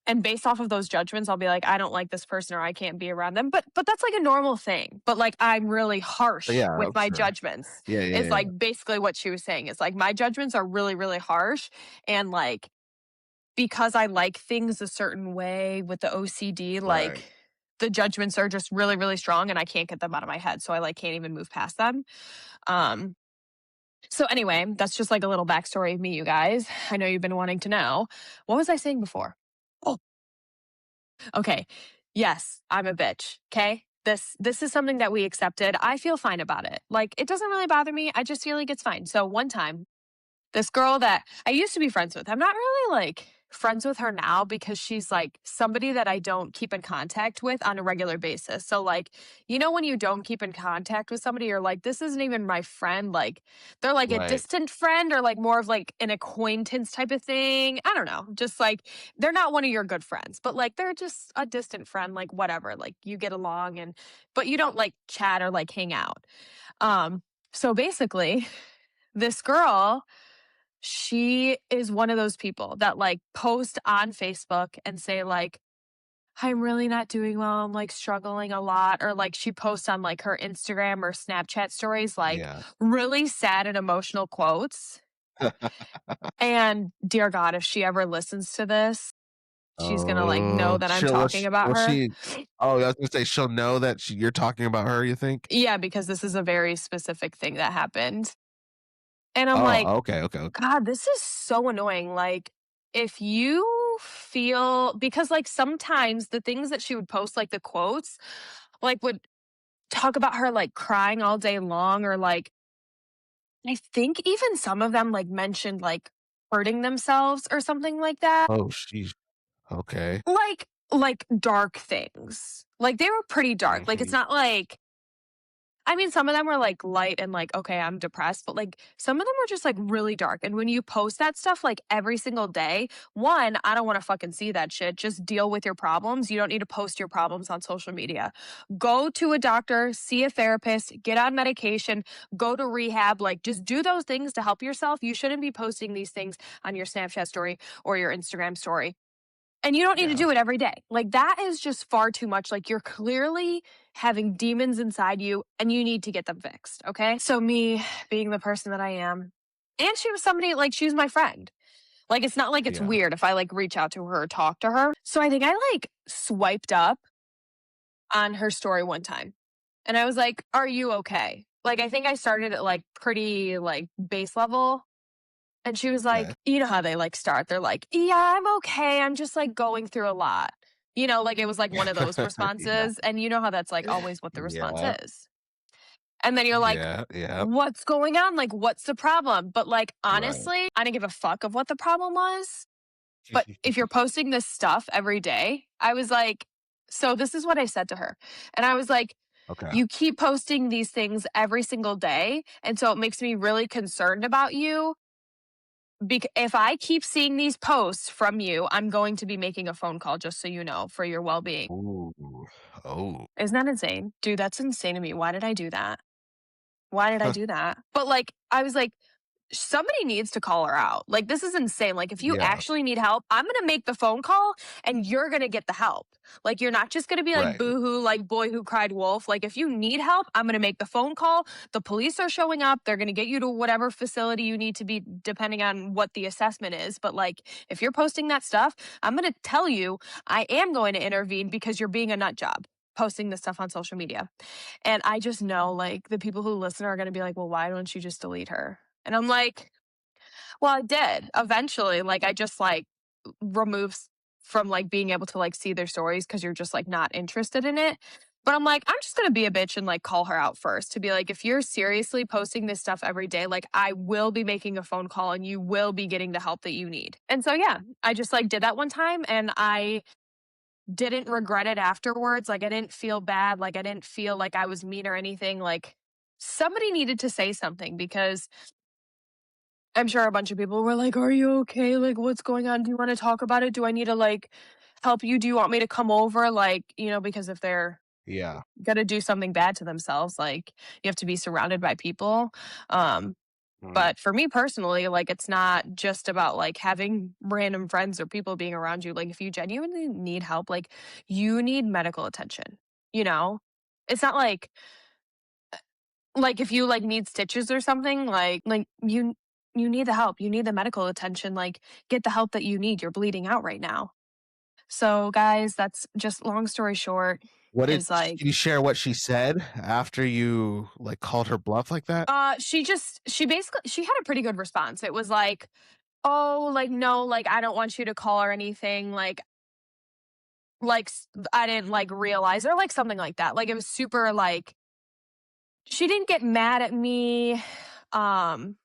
and based off of those judgments, I'll be like, "I don't like this person," or "I can't be around them." But that's like a normal thing. But like I'm really harsh Yeah, with I'm my sure. judgments. Yeah, yeah, Is yeah. like basically what she was saying. Is like my judgments are really, really harsh. And like because I like things a certain way with the OCD, Right. like the judgments are just really, really strong and I can't get them out of my head. So I like can't even move past them. Um so anyway, that's just like a little backstory of me, you guys. I know you've been wanting to know. What was I saying before? Oh, okay. Yes, I'm a bitch. Okay. This is something that we accepted. I feel fine about it. Like it doesn't really bother me. I just feel like it's fine. So one time this girl that I used to be friends with, I'm not really like friends with her now because she's like somebody that I don't keep in contact with on a regular basis. So, like, you know, when you don't keep in contact with somebody, you're like, this isn't even my friend. Like, they're like a Right. distant friend or like more of like an acquaintance type of thing. I don't know. Just like they're not one of your good friends, but like they're just a distant friend, like whatever. Like you get along and, but you don't like chat or like hang out. So basically, this girl, she is one of those people that like post on Facebook and say like, I'm really not doing well. I'm like struggling a lot. Or like she posts on like her Instagram or Snapchat stories, like Yeah. really sad and emotional quotes. And dear God, if she ever listens to this, she's gonna like know Oh, that I'm talking about will her. she oh, I was gonna say she'll know that you're talking about her, you think? Yeah, because this is a very specific thing that happened. And I'm like, Oh, okay, okay, okay. God, this is so annoying. Like, if you feel, because like sometimes the things that she would post, like the quotes, like would talk about her like crying all day long, or like, I think even some of them like mentioned like hurting themselves or something like that. Oh, sheesh. Okay. Like dark things. Like they were pretty dark. Like it's Mhm. not like I mean, some of them were like light and like, okay, I'm depressed, but like some of them were just like really dark. And when you post that stuff like every single day, one, I don't want to fucking see that shit. Just deal with your problems. You don't need to post your problems on social media. Go to a doctor, see a therapist, get on medication, go to rehab. Like, just do those things to help yourself. You shouldn't be posting these things on your Snapchat story or your Instagram story. And you don't need to Yeah. do it every day. Like, that is just far too much. Like, you're clearly having demons inside you and you need to get them fixed. Okay. So, me being the person that I am, and she was somebody like, she was my friend. Like, it's not like it's Yeah. weird if I like reach out to her or talk to her. So, I think I like swiped up on her story one time and I was like, are you okay? Like, I think I started at like pretty like base level. And she was Okay. like, you know how they like start? They're like, yeah, I'm okay. I'm just like going through a lot. Like it was like one of those Yeah. responses. And you know how that's like always what the response Yeah. is. And then you're like, Yeah. Yeah. what's going on? Like, what's the problem? But like, Right. honestly, I didn't give a fuck of what the problem was. But if you're posting this stuff every day, I was like, so this is what I said to her. And I was like, Okay. you keep posting these things every single day. And so it makes me really concerned about you. If I keep seeing these posts from you, I'm going to be making a phone call, just so you know, for your well being. Ooh. Oh. Isn't that insane? Dude, that's insane to me. Why did I do that? Why did I do that? But like, I was like, somebody needs to call her out. Like, this is insane. Like, if you Yeah. actually need help, I'm going to make the phone call and you're going to get the help. Like, you're not just going to be like, Right. boo hoo, like, boy who cried wolf. Like, if you need help, I'm going to make the phone call. The police are showing up. They're going to get you to whatever facility you need to be, depending on what the assessment is. But, like, if you're posting that stuff, I'm going to tell you I am going to intervene because you're being a nut job posting this stuff on social media. And I just know, like, the people who listen are going to be like, well, why don't you just delete her? And I'm like, well, I did eventually. Like, I just like removes from like being able to like see their stories because you're just like not interested in it. But I'm like, I'm just gonna be a bitch and like call her out first to be like, if you're seriously posting this stuff every day, like I will be making a phone call and you will be getting the help that you need. And so yeah, I just like did that one time and I didn't regret it afterwards. Like I didn't feel bad. Like I didn't feel like I was mean or anything. Like somebody needed to say something because I'm sure a bunch of people were like, "Are you okay? Like, what's going on? Do you want to talk about it? Do I need to like help you? Do you want me to come over?" Like, because if they're Yeah. gonna do something bad to themselves, like you have to be surrounded by people. Um, Right. but for me personally, like it's not just about like having random friends or people being around you. Like if you genuinely need help, like you need medical attention, you know? It's not like, if you, like, need stitches or something, like, you need the help, you need the medical attention, like, get the help that you need, you're bleeding out right now. So, guys, that's just long story short is, like, can you share what she said after you, like, called her bluff like that? she basically she had a pretty good response. It was like, "Oh, like, no, like, I don't want you to call or anything, I didn't, like, realize," or, like, something like that. Like, it was super, like she didn't get mad at me, um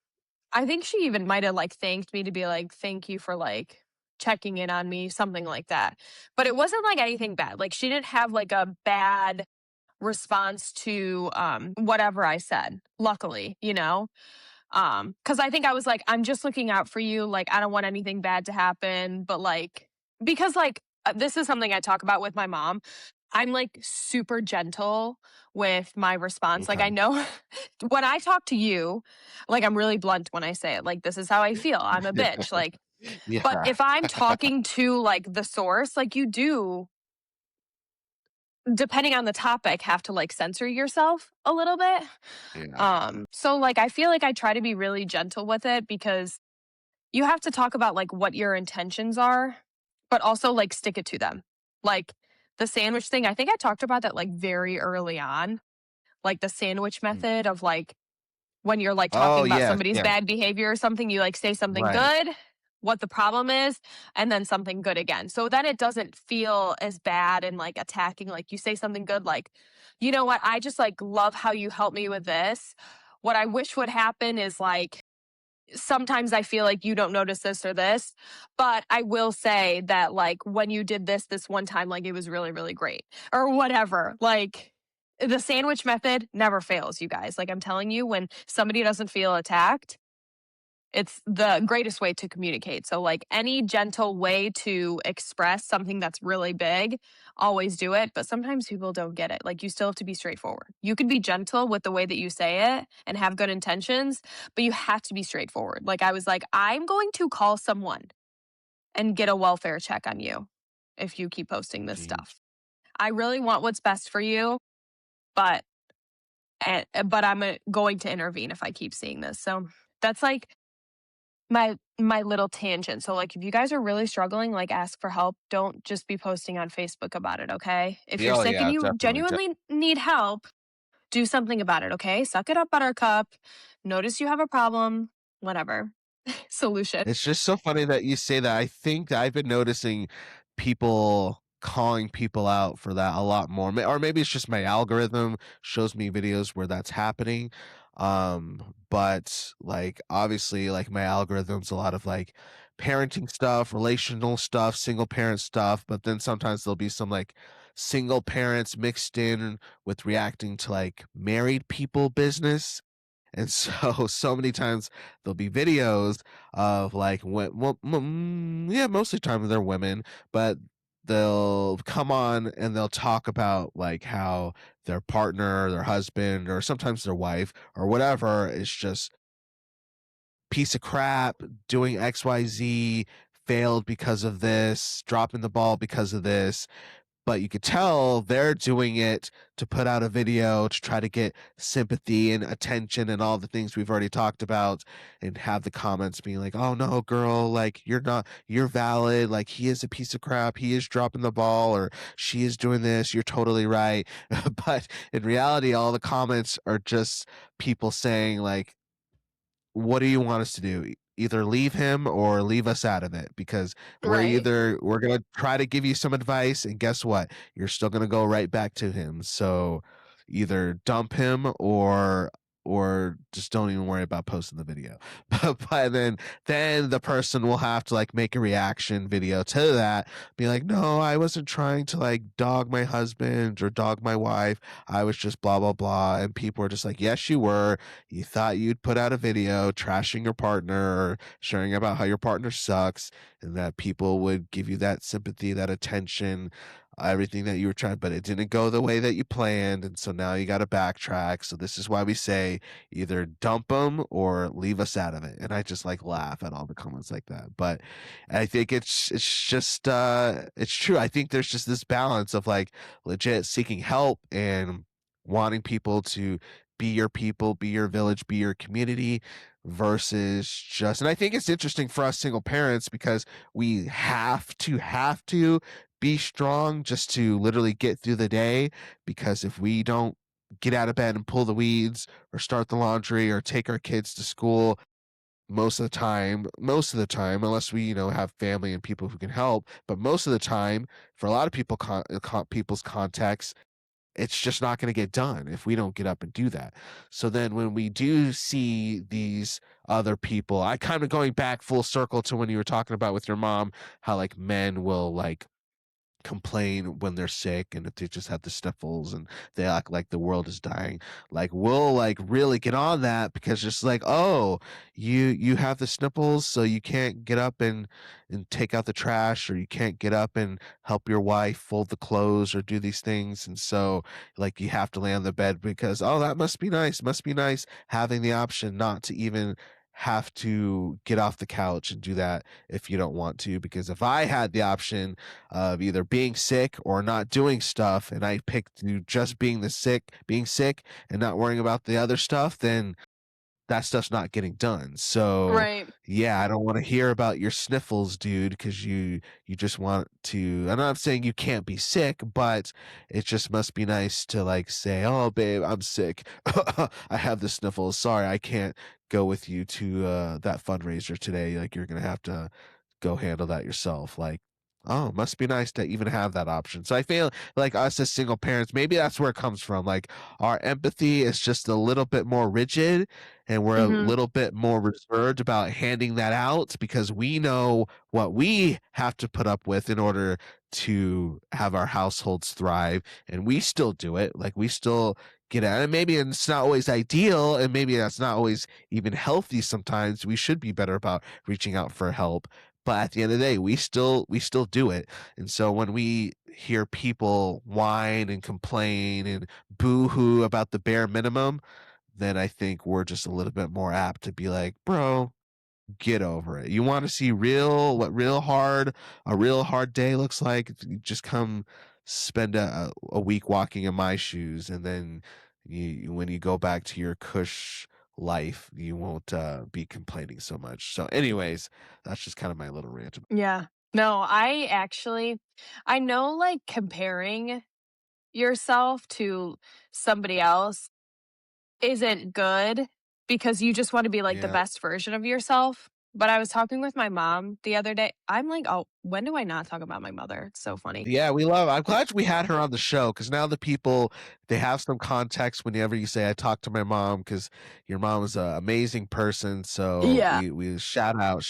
I think she even might have like thanked me to be like, thank you for like checking in on me, something like that. But it wasn't like anything bad. Like she didn't have like a bad response to whatever I said, luckily, because I think I was like, I'm just looking out for you. Like, I don't want anything bad to happen. But like, because like, this is something I talk about with my mom. I'm like super gentle with my response. Like, Okay. I know when I talk to you, like, I'm really blunt when I say it. Like, this is how I feel. I'm a bitch. Like, but Yeah. if I'm talking to like the source, like, you do, depending on the topic, have to like censor yourself a little bit. Yeah. So like, I feel like I try to be really gentle with it because you have to talk about like what your intentions are, but also like stick it to them. Like the sandwich thing, I think I talked about that like very early on, like the sandwich Mm. method of like when you're like Oh, talking about yes, somebody's yes. bad behavior or something, you like say something Right. good, what the problem is, and then something good again. So then it doesn't feel as bad and like attacking. Like you say something good, like, you know what, I just like love how you helped me with this. What I wish would happen is like sometimes I feel like you don't notice this or this, but I will say that like when you did this one time, like it was really, really great or whatever. Like The sandwich method never fails, you guys. Like, I'm telling you, when somebody doesn't feel attacked, it's the greatest way to communicate. So, like, any gentle way to express something that's really big, always do it. But sometimes people don't get it. Like, you still have to be straightforward. You can be gentle with the way that you say it and have good intentions, but you have to be straightforward. Like, I was like, I'm going to call someone and get a welfare check on you if you keep posting this Jeez. stuff. I really want what's best for you, but but I'm going to intervene if I keep seeing this. So that's like my little tangent. So like if you guys are really struggling, like ask for help. Don't just be posting on Facebook about it, okay? If Yeah, you're oh, sick and yeah, you definitely. genuinely need help, do something about it, okay? Suck it up, buttercup. Notice you have a problem, whatever. Solution. It's just so funny that you say that. I think that I've been noticing people calling people out for that a lot more. Or maybe it's just my algorithm shows me videos where that's happening. But like obviously like my algorithm's a lot of like parenting stuff, relational stuff, single parent stuff, but then sometimes there'll be some like single parents mixed in with reacting to like married people business. And so, so many times there'll be videos of like, yeah, most of the time they're women, but they'll come on and they'll talk about like how their partner, their husband, or sometimes their wife or whatever is just piece of crap, doing XYZ, failed because of this, dropping the ball because of this, but you could tell they're doing it to put out a video to try to get sympathy and attention and all the things we've already talked about, and have the comments being like, oh no girl, like you're valid, like he is a piece of crap, he is dropping the ball, or she is doing this, you're totally right. But in reality all the comments are just people saying like, what do you want us to do? Either leave him or leave us out of it, because Right. we're going to try to give you some advice, and guess what? You're still going to go right back to him. So either dump him or just don't even worry about posting the video. But then the person will have to like make a reaction video to that, be like, no, I wasn't trying to like dog my husband or dog my wife, I was just blah blah blah. And people are just like, yes you were, you thought you'd put out a video trashing your partner or sharing about how your partner sucks, and that people would give you that sympathy, that attention, everything that you were trying, but it didn't go the way that you planned. And so now you got to backtrack. So this is why we say either dump them or leave us out of it. And I just like laugh at all the comments like that. But I think it's just it's true. I think there's just this balance of like legit seeking help and wanting people to be your people, be your village, be your community, versus just, and I think it's interesting for us single parents because we have to be strong just to literally get through the day, because if we don't get out of bed and pull the weeds or start the laundry or take our kids to school, most of the time, unless we have family and people who can help, but most of the time for a lot of people's contexts, it's just not going to get done if we don't get up and do that. So then when we do see these other people, I kind of going back full circle to when you were talking about with your mom, how like men will like complain when they're sick and if they just have the sniffles and they act like the world is dying. Like we'll like really get on that because just like, oh, you have the sniffles so you can't get up and take out the trash, or you can't get up and help your wife fold the clothes or do these things, and so like you have to lay on the bed because, oh, that must be nice having the option not to even have to get off the couch and do that if you don't want to. Because if I had the option of either being sick or not doing stuff, and I picked to just being sick and not worrying about the other stuff, then that stuff's not getting done. So Right. yeah, I don't want to hear about your sniffles, dude, because you just want to. I'm not saying you can't be sick, but it just must be nice to like say, oh babe, I'm sick. I have the sniffles. Sorry, I can't go with you to that fundraiser today. Like you're gonna have to go handle that yourself. Like Oh, must be nice to even have that option. So I feel like us as single parents, maybe that's where it comes from. Like our empathy is just a little bit more rigid and we're a Mhm. little bit more reserved about handing that out because we know what we have to put up with in order to have our households thrive. And we still do it. Like we still get at it. And maybe it's not always ideal and maybe that's not always even healthy sometimes. We should be better about reaching out for help, but at the end of the day, we still do it. And so when we hear people whine and complain and boo-hoo about the bare minimum, then I think we're just a little bit more apt to be like, "Bro, get over it. You want to see what a real hard day looks like? Just come spend a week walking in my shoes, and then when you go back to your cush life, you won't be complaining so much." So, anyways, that's just kind of my little rant. Yeah. No, I know, like, comparing yourself to somebody else isn't good because you just wanna be, like, the Yeah. best version of yourself, but I was talking with my mom the other day. I'm like, "Oh, when do I not talk about my mother?" It's so funny. Yeah, I'm glad we had her on the show because now the people, they have some context whenever you say, "I talked to my mom," because your mom is an amazing person, so Yeah. we shout out.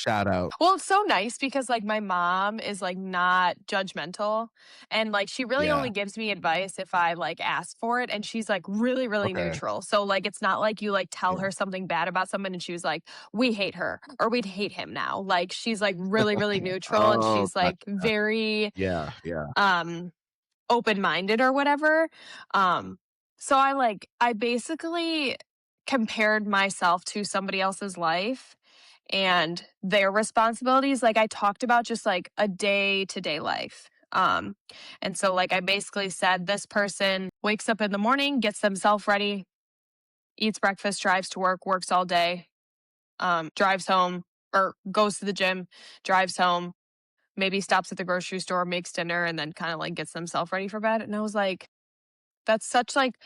Well, it's so nice because, like, my mom is, like, not judgmental, and, like, she really only Yeah, gives me advice if I, like, ask for it, and she's, like, really, really okay, neutral. So, like, it's not like you, like, tell yeah. her something bad about someone and she was like, "We hate her," or "We'd hate him now." Like, she's, like, really, really neutral, and Oh, she's, like, gotcha. very, Yeah, yeah, um, open-minded or whatever. Um, so I basically compared myself to somebody else's life and their responsibilities. Like I talked about just like a day-to-day life. And so like I basically said this person wakes up in the morning, gets themselves ready, eats breakfast, drives to work, works all day, drives home or goes to the gym, drives home, maybe stops at the grocery store, makes dinner, and then kind of like gets themselves ready for bed. And I was like, that's such like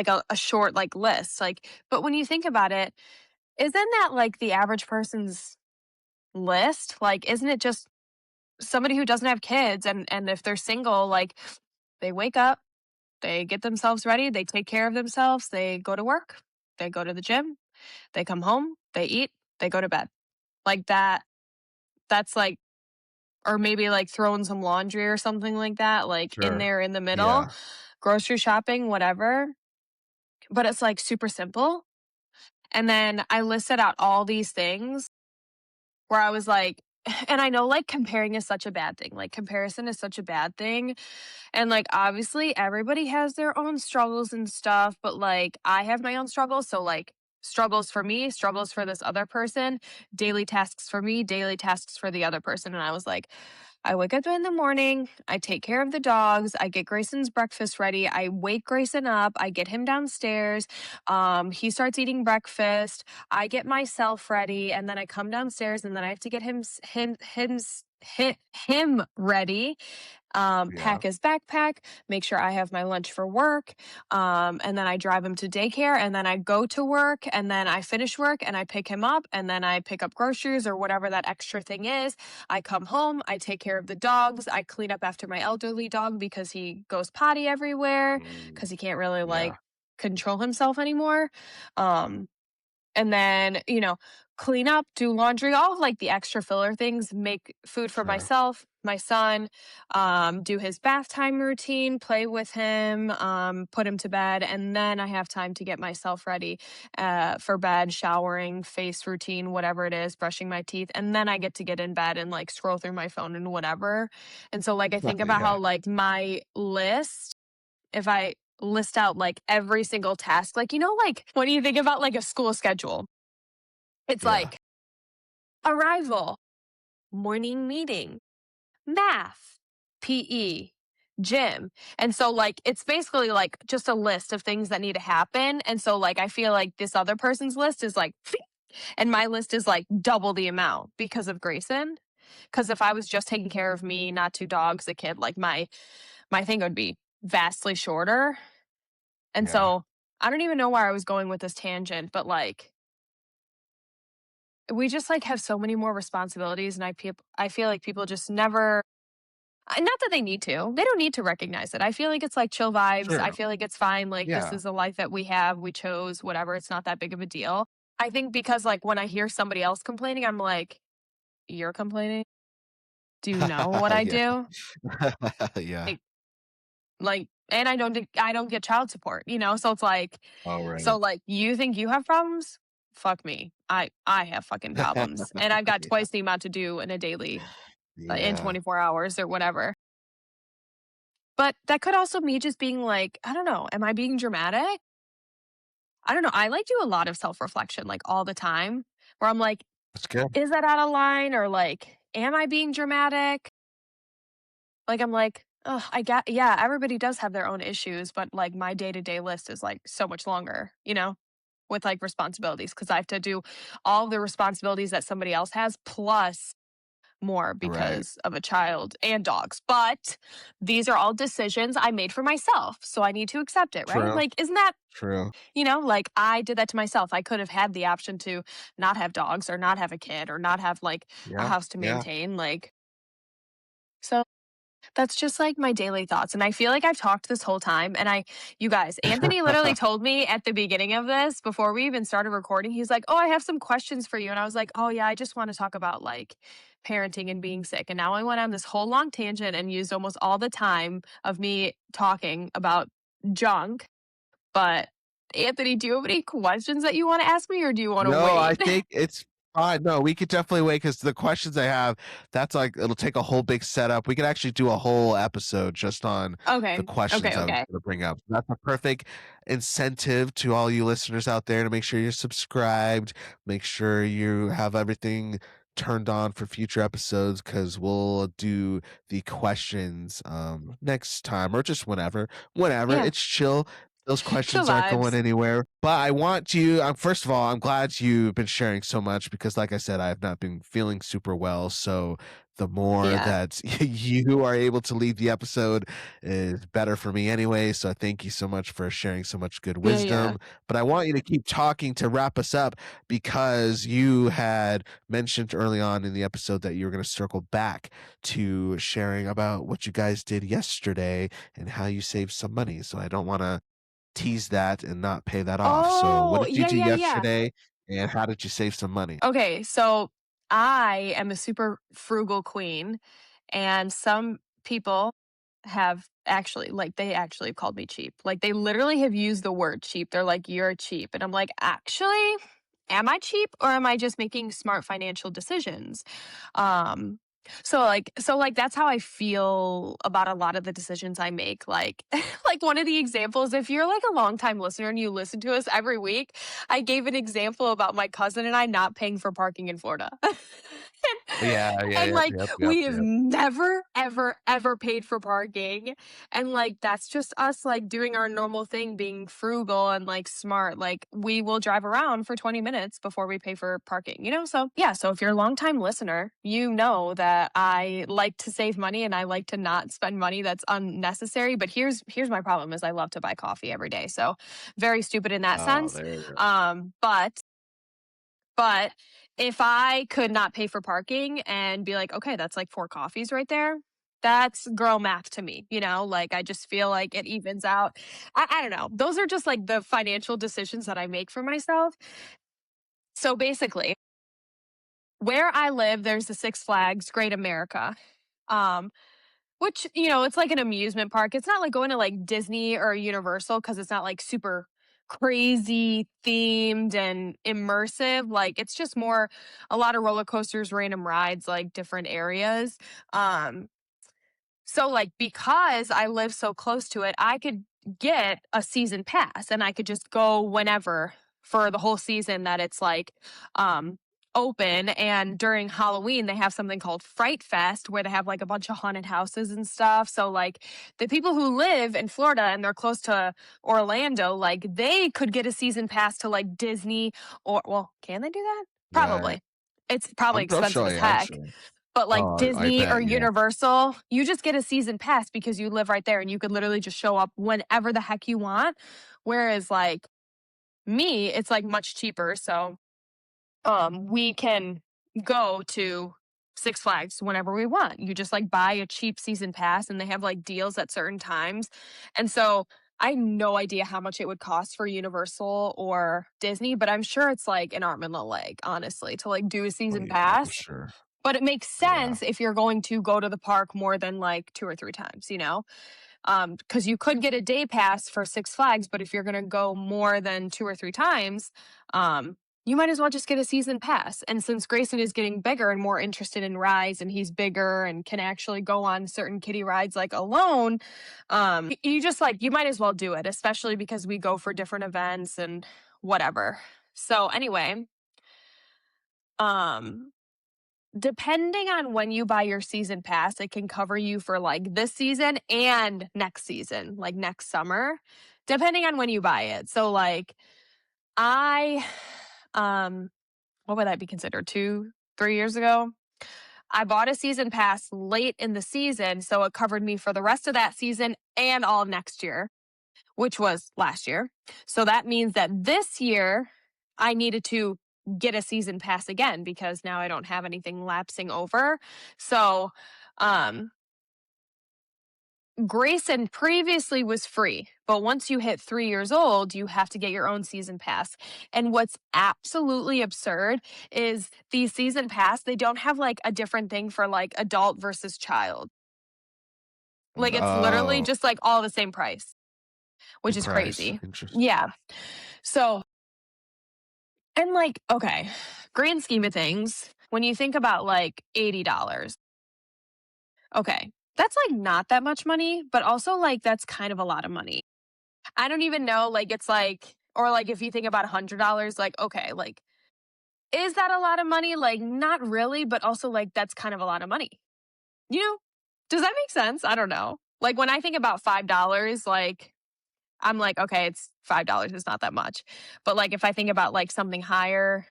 a short like list. Like, but when you think about it, isn't that like the average person's list? Like, isn't it just somebody who doesn't have kids and if they're single, like they wake up, they get themselves ready, they take care of themselves, they go to work, they go to the gym, they come home, they eat, they go to bed. Like that's like or maybe like throwing some laundry or something like that, like in sure. there in the middle, Yeah, grocery shopping, whatever. But it's like super simple. And then I listed out all these things where I was like, and I know like comparing is such a bad thing. Like comparison is such a bad thing. And like obviously everybody has their own struggles and stuff, but like I have my own struggles. So like struggles for me, struggles for this other person, daily tasks for me, daily tasks for the other person. And I was like, I wake up in the morning, I take care of the dogs, I get Grayson's breakfast ready, I wake Grayson up, I get him downstairs, he starts eating breakfast, I get myself ready, and then I come downstairs and then I have to get him ready, yeah. pack his backpack, make sure I have my lunch for work, and then I drive him to daycare, and then I go to work, and then I finish work, and I pick him up, and then I pick up groceries or whatever that extra thing is. I come home, I take care of the dogs, I clean up after my elderly dog because he goes potty everywhere Mm, because he can't really like yeah, control himself anymore. Um, and then, clean up, do laundry, all of like the extra filler things, make food for sure. myself, my son, do his bath time routine, play with him, put him to bed. And then I have time to get myself ready for bed, showering, face routine, whatever it is, brushing my teeth. And then I get to get in bed and like scroll through my phone and whatever. And so, like, I think about how Yeah, like my list, if I list out like every single task, like, like when you think about like a school schedule, it's yeah. like arrival, morning meeting, math, PE, gym. And so, like, it's basically like just a list of things that need to happen. And so, like, I feel like this other person's list is like, and my list is like double the amount because of Grayson. Because if I was just taking care of me, not two dogs, a kid, like my thing would be vastly shorter. And Yeah. so I don't even know where I was going with this tangent, but like we just like have so many more responsibilities and I feel like people just never Not that they need to. They don't need to recognize it. I feel like it's like chill vibes. I Sure. feel like it's fine. Like this Yeah. is the life that we have. We chose whatever. It's not that big of a deal. I think because like when I hear somebody else complaining, I'm like, you're complaining? Do you know what I Yeah. do? Yeah. Like, and I don't get child support, you know? So it's like, All so right. like you think you have problems? Fuck me. I have fucking problems. And I've got Yeah. twice the amount to do in a daily in Yeah. 24 hours or whatever. But that could also be just being like, I don't know, am I being dramatic? I don't know. I like do a lot of self-reflection like all the time where I'm like, That's good. is that out of line or like am I being dramatic? Like I'm like, oh, I got yeah, everybody does have their own issues, but like my day-to-day list is like so much longer, you know, with like responsibilities because I have to do all the responsibilities that somebody else has plus more Right. because of a child and dogs. But these are all decisions I made for myself. So I need to accept it, right? True. Like, isn't that, True. like I did that to myself. I could have had the option to not have dogs or not have a kid or not have like a Yeah. house to Yeah. maintain. Like, so that's just like my daily thoughts. And I feel like I've talked this whole time. And you guys, Anthony literally told me at the beginning of this, before we even started recording, he's like, oh, I have some questions for you. And I was like, oh, yeah, I just want to talk about like parenting and being sick. And now I went on this whole long tangent and used almost all the time of me talking about junk. But Anthony, do you have any questions that you want to ask me or do you want to No, I wait? think it's fine. No, we could definitely wait because the questions I have, that's like it'll take a whole big setup. We could actually do a whole episode just on the Okay. Okay. questions I was Okay. going to bring up. That's a perfect incentive to all you listeners out there to make sure you're subscribed, make sure you have everything turned on for future episodes because we'll do the questions next time or just whenever Yeah. it's chill. Those Chill questions aren't going vibes. anywhere. But I want you, first of all, I'm glad you've been sharing so much because, like I said, I have not been feeling super well. So the more Yeah. that you are able to lead the episode is better for me anyway. So I thank you so much for sharing so much good Yeah. Yeah. wisdom. But I want you to keep talking to wrap us up because you had mentioned early on in the episode that you were going to circle back to sharing about what you guys did yesterday and how you saved some money. So I don't want to tease that and not pay that off. So what Oh, did you yeah. do Yeah. Yeah. yesterday and how did you save some money? Okay, so I am a super frugal queen, and some people have actually, like, they actually have called me cheap. Like, they literally have used the word cheap. They're like, "You're cheap." And I'm like, "Actually, am I cheap or am I just making smart financial decisions?" Um, so like that's how I feel about a lot of the decisions I make. Like like one of the examples, if you're like a longtime listener and you listen to us every week, I gave an example about my cousin and I not paying for parking in Florida. Yeah, yeah, And yep, like yep, yep, we have yep. never ever ever paid for parking, and like that's just us like doing our normal thing, being frugal and like smart. Like we will drive around for 20 minutes before we pay for parking, you know? So yeah, so if you're a longtime listener, you know that I like to save money and I like to not spend money that's unnecessary. But here's my problem is I love to buy coffee every day. So very stupid in that Oh, sense. there you go. But if I could not pay for parking and be like, okay, that's like 4 coffees right there, that's girl math to me, you know? Like, I just feel like it evens out. I don't know. Those are just like the financial decisions that I make for myself. So basically, where I live, there's the Six Flags Great America. Um, which, it's like an amusement park. It's not like going to like Disney or Universal because it's not like super crazy themed and immersive. Like it's just more a lot of roller coasters, random rides, like different areas. Um, so like because I live so close to it, I could get a season pass and I could just go whenever for the whole season that it's like um open. And during Halloween they have something called Fright Fest where they have like a bunch of haunted houses and stuff. So like the people who live in Florida and they're close to Orlando, like they could get a season pass to like Disney or well, can they do that? Right. Probably. It's probably I'm expensive sure, as yeah, I'm heck. sure. But like Oh, I Disney or bet, yeah. Universal, you just get a season pass because you live right there and you could literally just show up whenever the heck you want. Whereas like me, it's like much cheaper. So we can go to Six Flags whenever we want. You just like buy a cheap season pass and they have like deals at certain times. And so I have no idea how much it would cost for Universal or Disney, but I'm sure it's like an arm and a leg, honestly, to like do a Oh, season yeah, for pass. sure. But it makes Yeah. sense if you're going to go to the park more than like 2 or 3 times, you know? Because you could get a day pass for Six Flags, but if you're going to go more than 2 or 3 times, um, you might as well just get a season pass. And since Grayson is getting bigger and more interested in rides, and he's bigger and can actually go on certain kiddie rides like alone, you just like you might as well do it, especially because we go for different events and whatever. So anyway, um, depending on when you buy your season pass, it can cover you for like this season and next season, like next summer, depending on when you buy it. So like I um what would that be considered? 2, 3 years ago? I bought a season pass late in the season, so it covered me for the rest of that season and all of next year, which was last year. So that means that this year I needed to get a season pass again because now I don't have anything lapsing over. So, um, Grayson previously was free, but once you hit 3 years old, you have to get your own season pass. And what's absolutely absurd is these season pass, they don't have like a different thing for like adult versus child. Like it's literally Oh, just like all the same price, which same is price. crazy. Interesting. Yeah. So and like, okay, grand scheme of things, when you think about like $80, okay, that's like not that much money, but also like that's kind of a lot of money. I don't even know, like it's like, or like if you think about $100, like, okay, like, is that a lot of money? Like, not really, but also like that's kind of a lot of money. You know, does that make sense? I don't know. Like when I think about $5, like, I'm like, okay, it's $5. It's not that much. But like if I think about like something higher,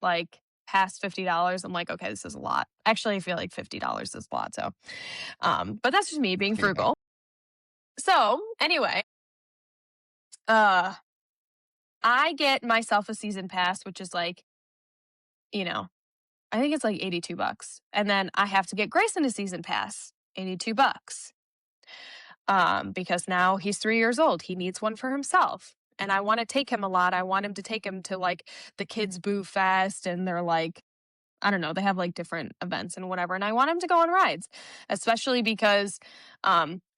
like past $50, I'm like, okay, this is a lot. Actually, I feel like $50 is a lot. So, but that's just me being Yeah. frugal. So anyway, uh, I get myself a season pass, which is like, you know, I think it's like $82. And then I have to get Grayson a season pass, $82. Because now he's 3 years old. He needs one for himself. And I want to take him a lot. I want him to take him to like the kids' boo fest and they're like I don't know, they have like different events and whatever. And I want him to go on rides, especially because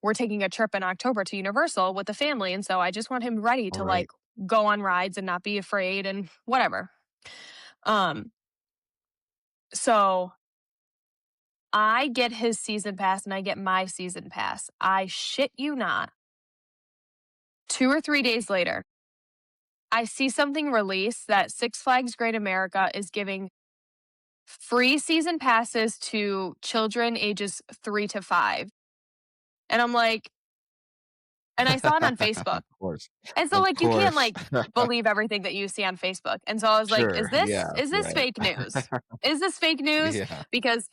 we're taking a trip in October to Universal with the family. And so I just want him ready All to right. like go on rides and not be afraid and whatever. Um, so I get his season pass and I get my season pass. I shit you not. 2 or 3 days later, I see something released that Six Flags Great America is giving free season passes to children ages 3 to 5. And I'm like, and I saw it on Facebook. Of course. And so Of like you can't course. like believe everything that you see on Facebook. And so I was like, Sure. Yeah. is this Right. fake news? Is this fake news? Yeah. Because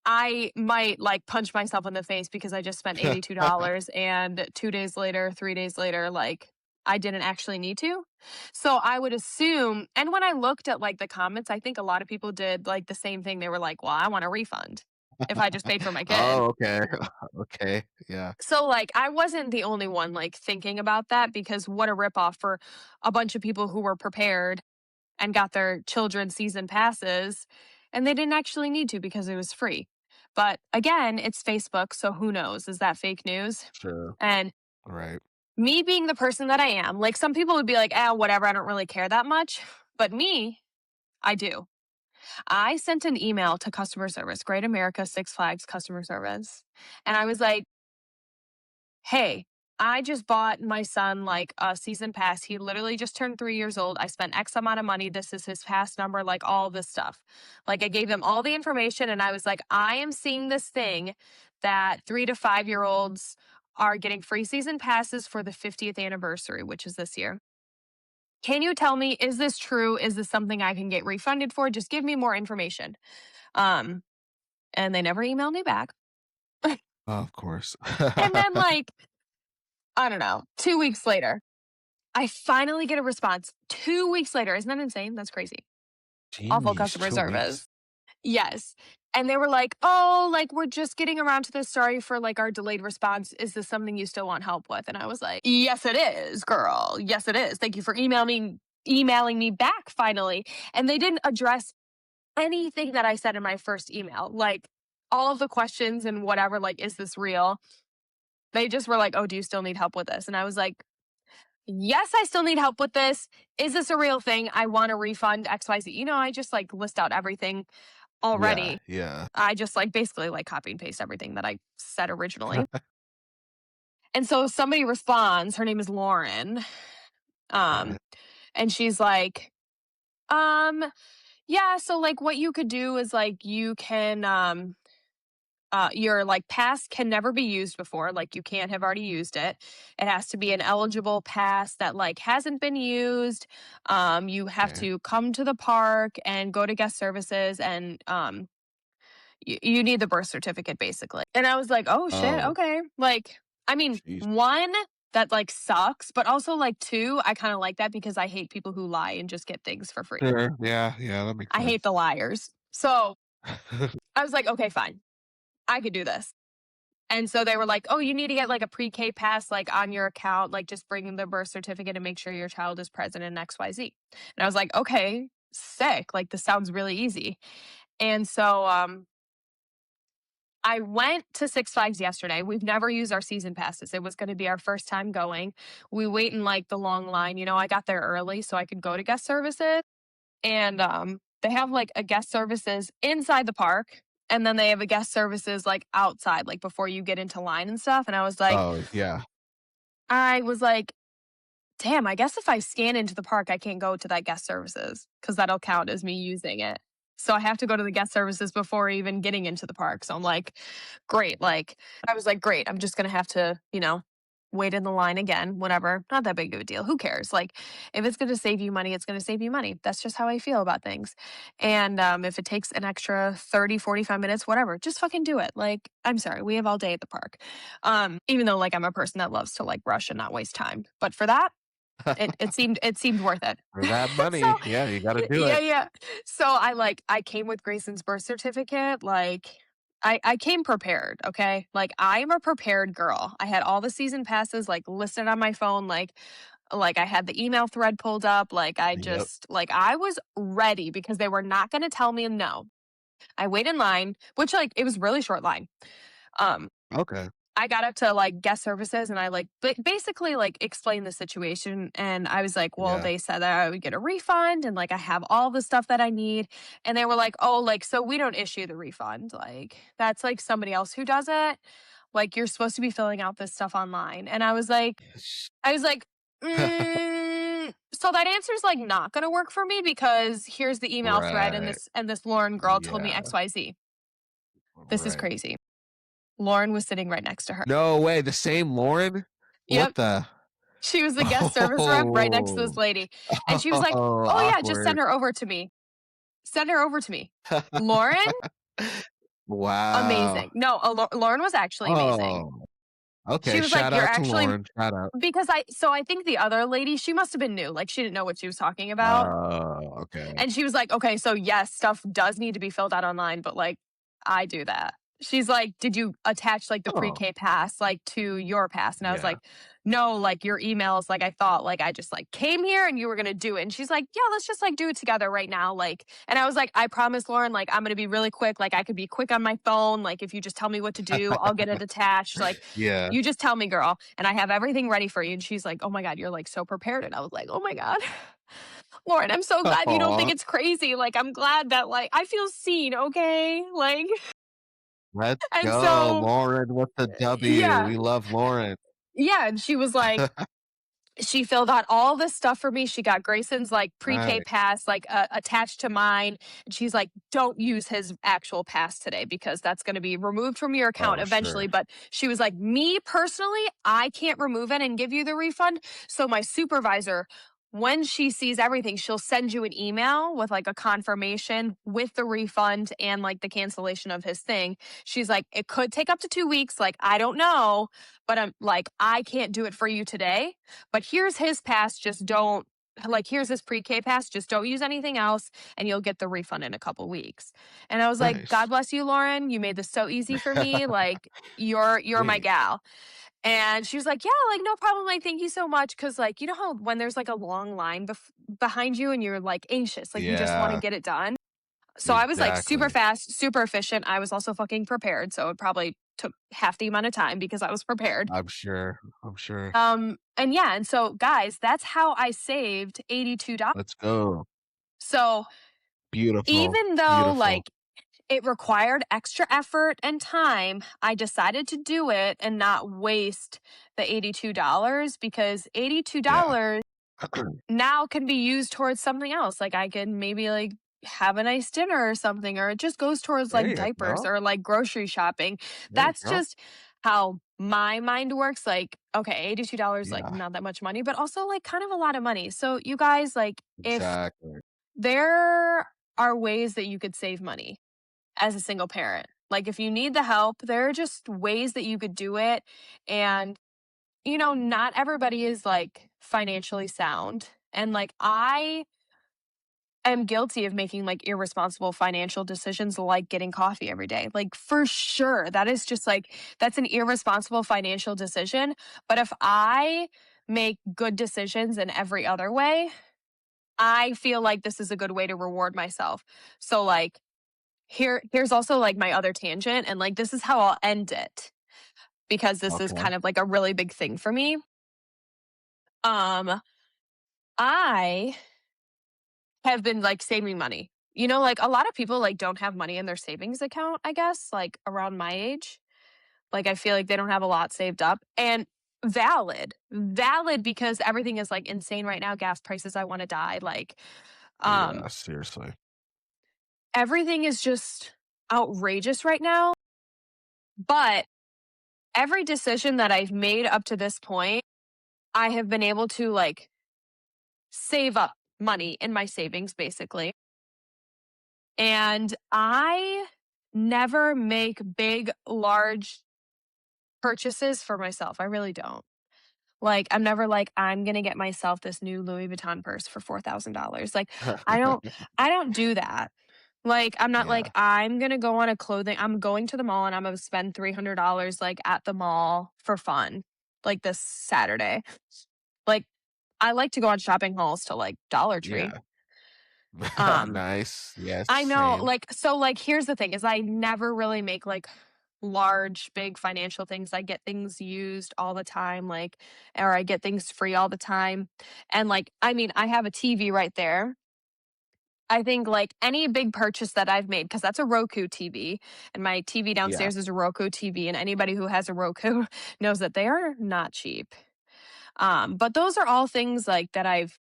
I might like punch myself in the face because I just spent $82 and 2 days later, 3 days later, like I didn't actually need to. So I would assume, and when I looked at like the comments, I think a lot of people did like the same thing. They were like, well, I want a refund if I just paid for my kid. Oh, okay. Okay. Yeah. So, like, I wasn't the only one, like, thinking about that because what a ripoff for a bunch of people who were prepared and got their children season passes, and they didn't actually need to because it was free. But again, it's Facebook, so who knows? Is that fake news? Sure. And Right. me being the person that I am, like, some people would be like, ah, whatever, I don't really care that much. But me, I do. I sent an email to customer service, Great America Six Flags customer service. And I was like, hey, I just bought my son like a season pass. He literally just turned 3 years old. I spent X amount of money. This is his pass number, like all this stuff. Like I gave them all the information and I was like, I am seeing this thing that 3 to 5 year olds are getting free season passes for the 50th anniversary, which is this year. Can you tell me, is this true? Is this something I can get refunded for? Just give me more information. Um, and they never emailed me back. Of course. And then like, I don't know, 2 weeks later, I finally get a response 2 weeks later. Isn't that insane? That's crazy. Awful Jeez, customer 2 weeks. service. Yes. And they were like, "Oh, like we're just getting around to this. Sorry for like our delayed response. Is this something you still want help with?" And I was like, "Yes, it is, girl. Yes, it is. Thank you for emailing me back finally." And they didn't address anything that I said in my first email. Like all of the questions and whatever, like, is this real? They just were like, "Oh, do you still need help with this?" And I was like, "Yes, I still need help with this. Is this a real thing? I want a refund XYZ." I just like list out everything Yeah, already. yeah. I just like basically like copy and paste everything that I said originally. And so somebody responds, her name is Lauren. Okay. Um, and she's like, um, yeah, so like what you could do is like you can your like pass can never be used before, like you can't have already used it. It has to be an eligible pass that like hasn't been used. You have Okay. to come to the park and go to guest services and you need the birth certificate basically. And I was like, "Oh shit, Oh, okay." Like, I mean, jeez. one, that like sucks, but also like two, I kind of like that because I hate people who lie and just get things for free. Sure. Yeah, yeah, that makes I hate sense. the liars. So I was like, "Okay, fine. I could do this." And so they were like, "Oh, you need to get like a pre-K pass like on your account, like just bring the birth certificate and make sure your child is present in XYZ." And I was like, "Okay, sick. Like this sounds really easy." And so I went to Six Flags yesterday. We've never used our season passes. It was going to be our first time going. We wait in like the long line. I got there early so I could go to guest services. And they have like a guest services inside the park. And then they have a guest services like outside, like before you get into line and stuff. And Oh, yeah. I was like, damn, I guess if I scan into the park, I can't go to that guest services because that'll count as me using it. So I have to go to the guest services before even getting into the park. So I'm like, great. Like, I was like, great. I'm just going to have to, wait in the line again, whatever. Not that big of a deal. Who cares? Like, if it's going to save you money, it's going to save you money. That's just how I feel about things. And if it takes an extra 30, 45 minutes, whatever, just fucking do it. Like, I'm sorry. We have all day at the park. Even though like I'm a person that loves to like rush and not waste time. But for that, it seemed worth it. For that So money, yeah, you gotta do yeah, it. yeah. So I came with Grayson's birth certificate. Like I came prepared, okay? Like I'm a prepared girl. I had all the season passes like listed on my phone, like I had the email thread pulled up, like I Yep. just like I was ready because they were not gonna tell me no. I wait in line, which like it was really short line. Um Okay. I got up to like guest services and I like basically like explained the situation. And I was like, well, Yeah. they said that I would get a refund and like I have all the stuff that I need. And they were like, oh, like, so we don't issue the refund. Like, that's like somebody else who does it. Like, you're supposed to be filling out this stuff online. And I was like, so that answer's like not going to work for me because here's the email thread and Right. this Lauren girl told me Yeah. XYZ. This is Right. crazy. Lauren was sitting right next to her. No way, the same Lauren? Yep. What the She was the guest service rep right next to this Oh. lady, and she was like, Oh, "Oh, yeah, just send awkward. her over to me. Send her over to me." Lauren? Wow. Amazing. No, Lauren was actually amazing. Oh, okay, She was like, shout "You're out to actually." Lauren, shout out. Because I think the other lady, she must have been new, like, she didn't know what she was talking about, Oh, okay. and she was like, "Okay, so yes, stuff does need to be filled out online, but, like, I do that." She's like, "Did you attach, like, the Oh, pre-K pass, like, to your pass?" And I was yeah. like, "No, like, your emails, like, I thought, like, I just, like, came here and you were gonna do it." And she's like, "Yeah, let's just, like, do it together right now." Like, and I was like, "I promise, Lauren, like, I'm gonna be really quick. Like, I could be quick on my phone. Like, if you just tell me what to do, I'll get it attached. Like, Yeah. you just tell me, girl, and I have everything ready for you." And she's like, "Oh my God, you're, like, so prepared." And I was like, "Oh my God." Lauren, I'm so glad you don't think Aw, it's crazy. Like, I'm glad that, like, I feel seen, okay? Like, let's and go, so, Lauren with the W. yeah, We love Lauren. yeah. And she was like, she filled out all this stuff for me. She got Grayson's like pre-K Nice. pass like attached to mine. And she's like, don't use his actual pass today because that's going to be removed from your account Oh, eventually. sure. But she was like, me personally, I can't remove it and give you the refund. So my supervisor, when she sees everything, she'll send you an email with like a confirmation with the refund and like the cancellation of his thing. She's like, it could take up to 2 weeks. Like, I don't know, but I'm like, I can't do it for you today, but here's his pass. Just don't. like, here's this pre-K pass, just don't use anything else and you'll get the refund in a couple weeks. And I was like, God Nice. bless you, Lauren. You made this so easy for me. Like, you're my Sweet. gal. And she was like, yeah, like, no problem. Like, thank you so much. Cause like, you know how when there's like a long line behind you and you're like anxious, like you just want to Yeah, get it done. So I was like super exactly. fast, super efficient. I was also fucking prepared. So it probably took half the amount of time because I was prepared. I'm sure. I'm sure. And yeah, and so guys, that's how I saved $82. Let's go. So Beautiful. even though Beautiful. like it required extra effort and time, I decided to do it and not waste the $82 because Yeah. $82 now can be used towards something else. Like I can maybe like have a nice dinner or something, or it just goes towards There like you diapers go. or like grocery shopping. There you That's go. just how my mind works. Like, okay, $82, like Yeah, not that much money, but also like kind of a lot of money. So you guys, like, if exactly. there are ways that you could save money as a single parent, like if you need the help, there are just ways that you could do it. And not everybody is like financially sound. And like I am guilty of making like irresponsible financial decisions like getting coffee every day. Like for sure. That is just like that's an irresponsible financial decision. But if I make good decisions in every other way, I feel like this is a good way to reward myself. So like here's also like my other tangent and like this is how I'll end it because this is Okay. kind of like a really big thing for me. Um I have been like saving money. Like a lot of people like don't have money in their savings account, I guess, like around my age. Like I feel like they don't have a lot saved up. And valid because everything is like insane right now. Gas prices, I want to die. Like um Yeah, seriously. everything is just outrageous right now. But every decision that I've made up to this point, I have been able to like save up money in my savings basically. And I never make big, large purchases for myself. I really don't. Like, I'm never like, I'm gonna get myself this new Louis Vuitton purse for $4,000. Like, I don't, I don't do that. Like, I'm not like, Yeah. I'm gonna go on a clothing, I'm going to the mall and I'm gonna spend $300 like at the mall for fun, like this Saturday. Like, I like to go on shopping hauls to like Dollar Tree. Yeah. Um, Nice. Yes, I know, same. like, so, like, here's the thing is I never really make, like, large, big financial things. I get things used all the time, like, or I get things free all the time. And, like, I mean, I have a TV right there. I think, like, any big purchase that I've made, because that's a Roku TV, and my TV Yeah. downstairs is a Roku TV, and anybody who has a Roku knows that they are not cheap. But those are all things, like, that I've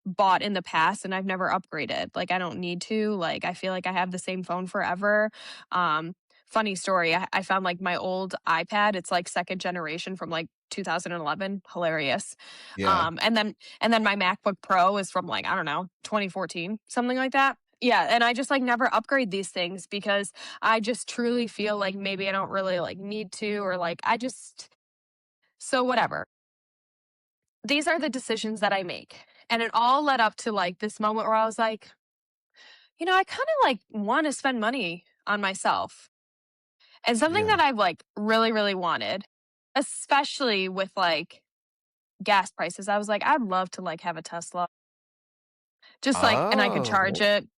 bought in the past and I've never upgraded. Like I don't need to. Like I feel like I have the same phone forever. Um Funny story, I found like my old iPad. It's like second generation from like 2011. Hilarious. Yeah. And then my MacBook Pro is from like I don't know 2014, something like that. Yeah, and I just like never upgrade these things because I just truly feel like maybe I don't really like need to or like I just so whatever. These are the decisions that I make. And it all led up to like this moment where I was like, I kind of like want to spend money on myself. And something Yeah. that I've like really, really wanted, especially with like gas prices, I was like, I'd love to like have a Tesla. Just like, and I could Oh, charge well, it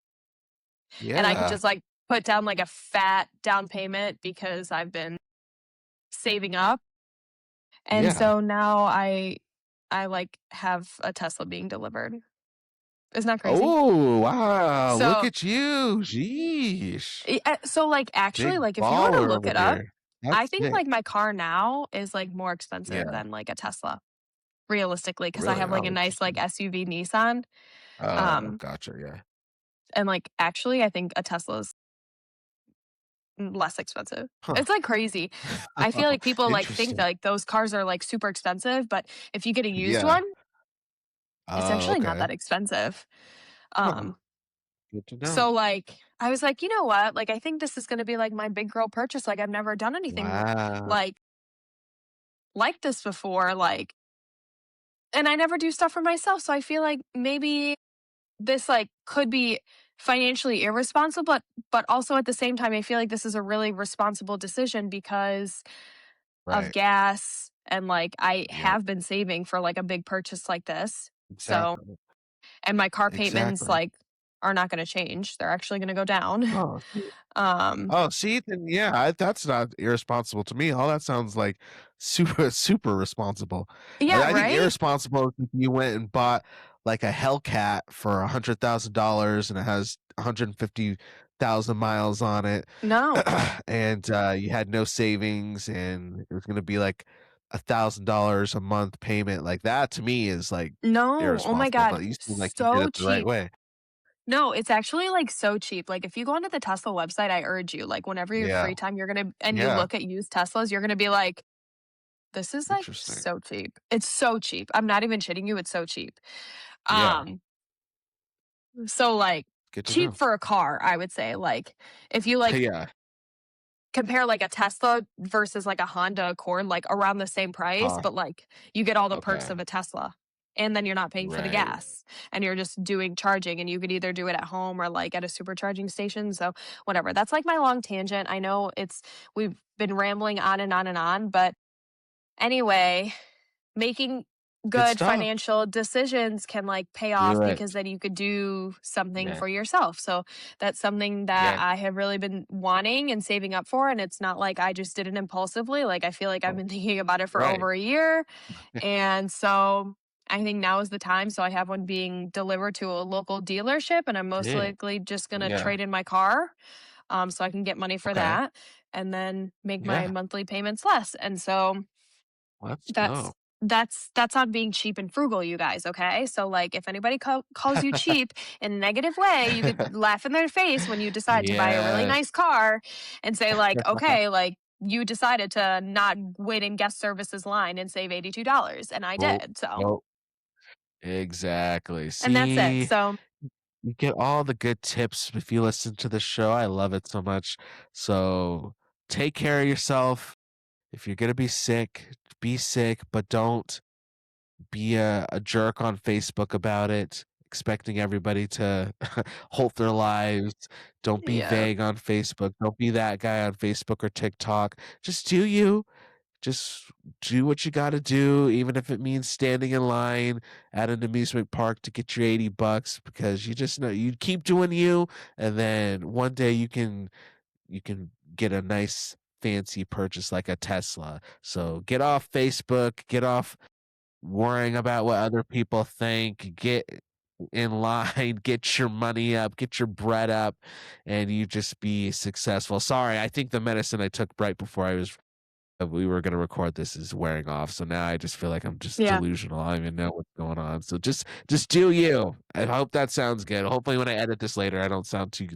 and I could yeah. just like put down like a fat down payment because I've been saving up. And Yeah. so now I like have a Tesla being delivered. Isn't that crazy? Oh, wow. Look So at you. Jeez. So, like, actually, Big like, if you were to baller look over it up, there. I That's think, sick. like, my car now is, like, more expensive Yeah. than, like, a Tesla, realistically, because I Really? have, like, Oh, a nice, like, interesting. SUV Nissan, Oh, um, gotcha. Yeah. and, like, actually, I think a Tesla's less expensive. Huh. It's, like, crazy. I feel like people, like, think Interesting. that, like, those cars are, like, super expensive, but if you get a used Yeah. one, it's Oh, actually not okay. that expensive. Huh. Um, Good to know. so, like, I was like, "You know what? Like, I think this is gonna be, like, my big girl purchase, like, I've never done anything Wow. like this before, like, and I never do stuff for myself, so I feel like maybe this, like, could be financially irresponsible, but also at the same time, I feel like this is a really responsible decision because of Right. gas and, like, I Yep. have been saving for, like, a big purchase like this. So Exactly. and my car payments, Exactly. like, are not gonna change. They're actually gonna go down. Oh, Um, oh, see, then yeah, that's not irresponsible to me. All that sounds like super, super responsible. yeah, I think right? irresponsible is if you went and bought like a Hellcat for $100,000 and it has 150,000 miles on it, No. and you had no savings, and it was going to be like $1,000 a month payment. Like that to me is like No. Oh my irresponsible. god. But you seem like you did So it the right cheap. way. No, it's actually, like, so cheap. Like, if you go onto the Tesla website, I urge you, like, whenever you have Yeah, free time, you're gonna and you yeah, look at used Teslas, you're gonna be like, "This is, like, interesting. so cheap." It's so cheap. I'm not even shitting you, it's so cheap. Yeah, Um, so, like, good to cheap know. for a car, I would say, like, if you, like, Yeah. compare, like, a Tesla versus, like, a Honda Accord, like, around the same price, Huh, but, like, you get all the perks okay. of a Tesla, and then you're not paying for the Right. gas, and you're just doing charging, and you could either do it at home or, like, at a supercharging station, so whatever. That's, like, my long tangent. I know it's we've been rambling on and on and on, but anyway, making Good good stuff. financial decisions can, like, pay off Do because it. then you could do something Yeah. for yourself. So that's something that Yeah. I have really been wanting and saving up for, and it's not like I just did it impulsively. Like, I feel like I've Oh, been thinking about it for right. over a year, and so I think now is the time. So I have one being delivered to a local dealership, and I'm most Yeah. likely just gonna Yeah. trade in my car, so I can get money for Okay. that, and then make my Yeah. monthly payments less. And so Let's that's go. that's on being cheap and frugal, you guys, okay? So, like, if anybody calls you cheap in a negative way, you could laugh in their face when you decide to buy a really Yes. nice car and say, like, "Okay, like, you decided to not wait in guest services line and save $82," and I Well, did, so well, exactly. and that's it. See, So, you get all the good tips if you listen to the show. I love it so much. So take care of yourself. If you're gonna be sick, but don't be a jerk on Facebook about it, expecting everybody to halt their lives. Don't be yeah. vague on Facebook. Don't be that guy on Facebook or TikTok. Just do you. Just do what you got to do, even if it means standing in line at an amusement park to get your $80, because you just know you keep doing you, and then one day you can get a nice fancy purchase like a Tesla. So get off Facebook, get off worrying about what other people think, get in line, get your money up, get your bread up, and you just be successful. Sorry, I think the medicine I took right before we were gonna record this is wearing off, so now I just feel like I'm just Yeah. delusional. I don't even know what's going on. So just do you. I hope that sounds good. Hopefully when I edit this later, I don't sound too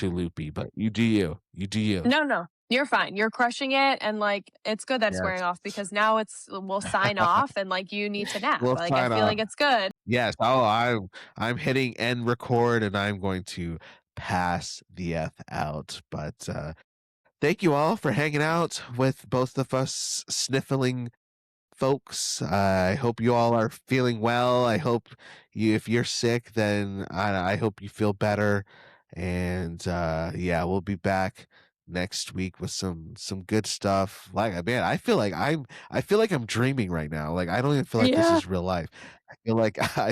loopy, but you do you. You do you. No, no. You're fine. You're crushing it, and, like, it's good that it's wearing Yes. off because now we'll sign off and, like, you need to nap. We'll Like, I sign feel off. like it's good. Yes. Oh, I'm hitting end record and I'm going to pass the F out. But thank you all for hanging out with both of us sniffling folks. I hope you all are feeling well. I hope if you're sick, then I hope you feel better. And yeah, we'll be back next week with some good stuff. Like, man, I feel like I'm dreaming right now. Like, I don't even feel like this Yeah. is real life. I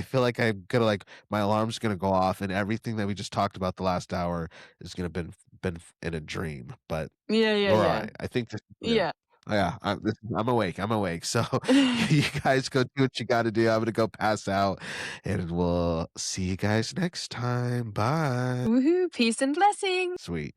feel like I'm gonna like my alarm's gonna go off, and everything that we just talked about the last hour is gonna been in a dream. But Yeah, yeah, we're all yeah. right. I think this is real. Yeah. Oh, yeah, I'm awake. I'm awake. So you guys go do what you got to do. I'm gonna go pass out, and we'll see you guys next time. Bye. Woohoo. Peace and blessings. Sweet.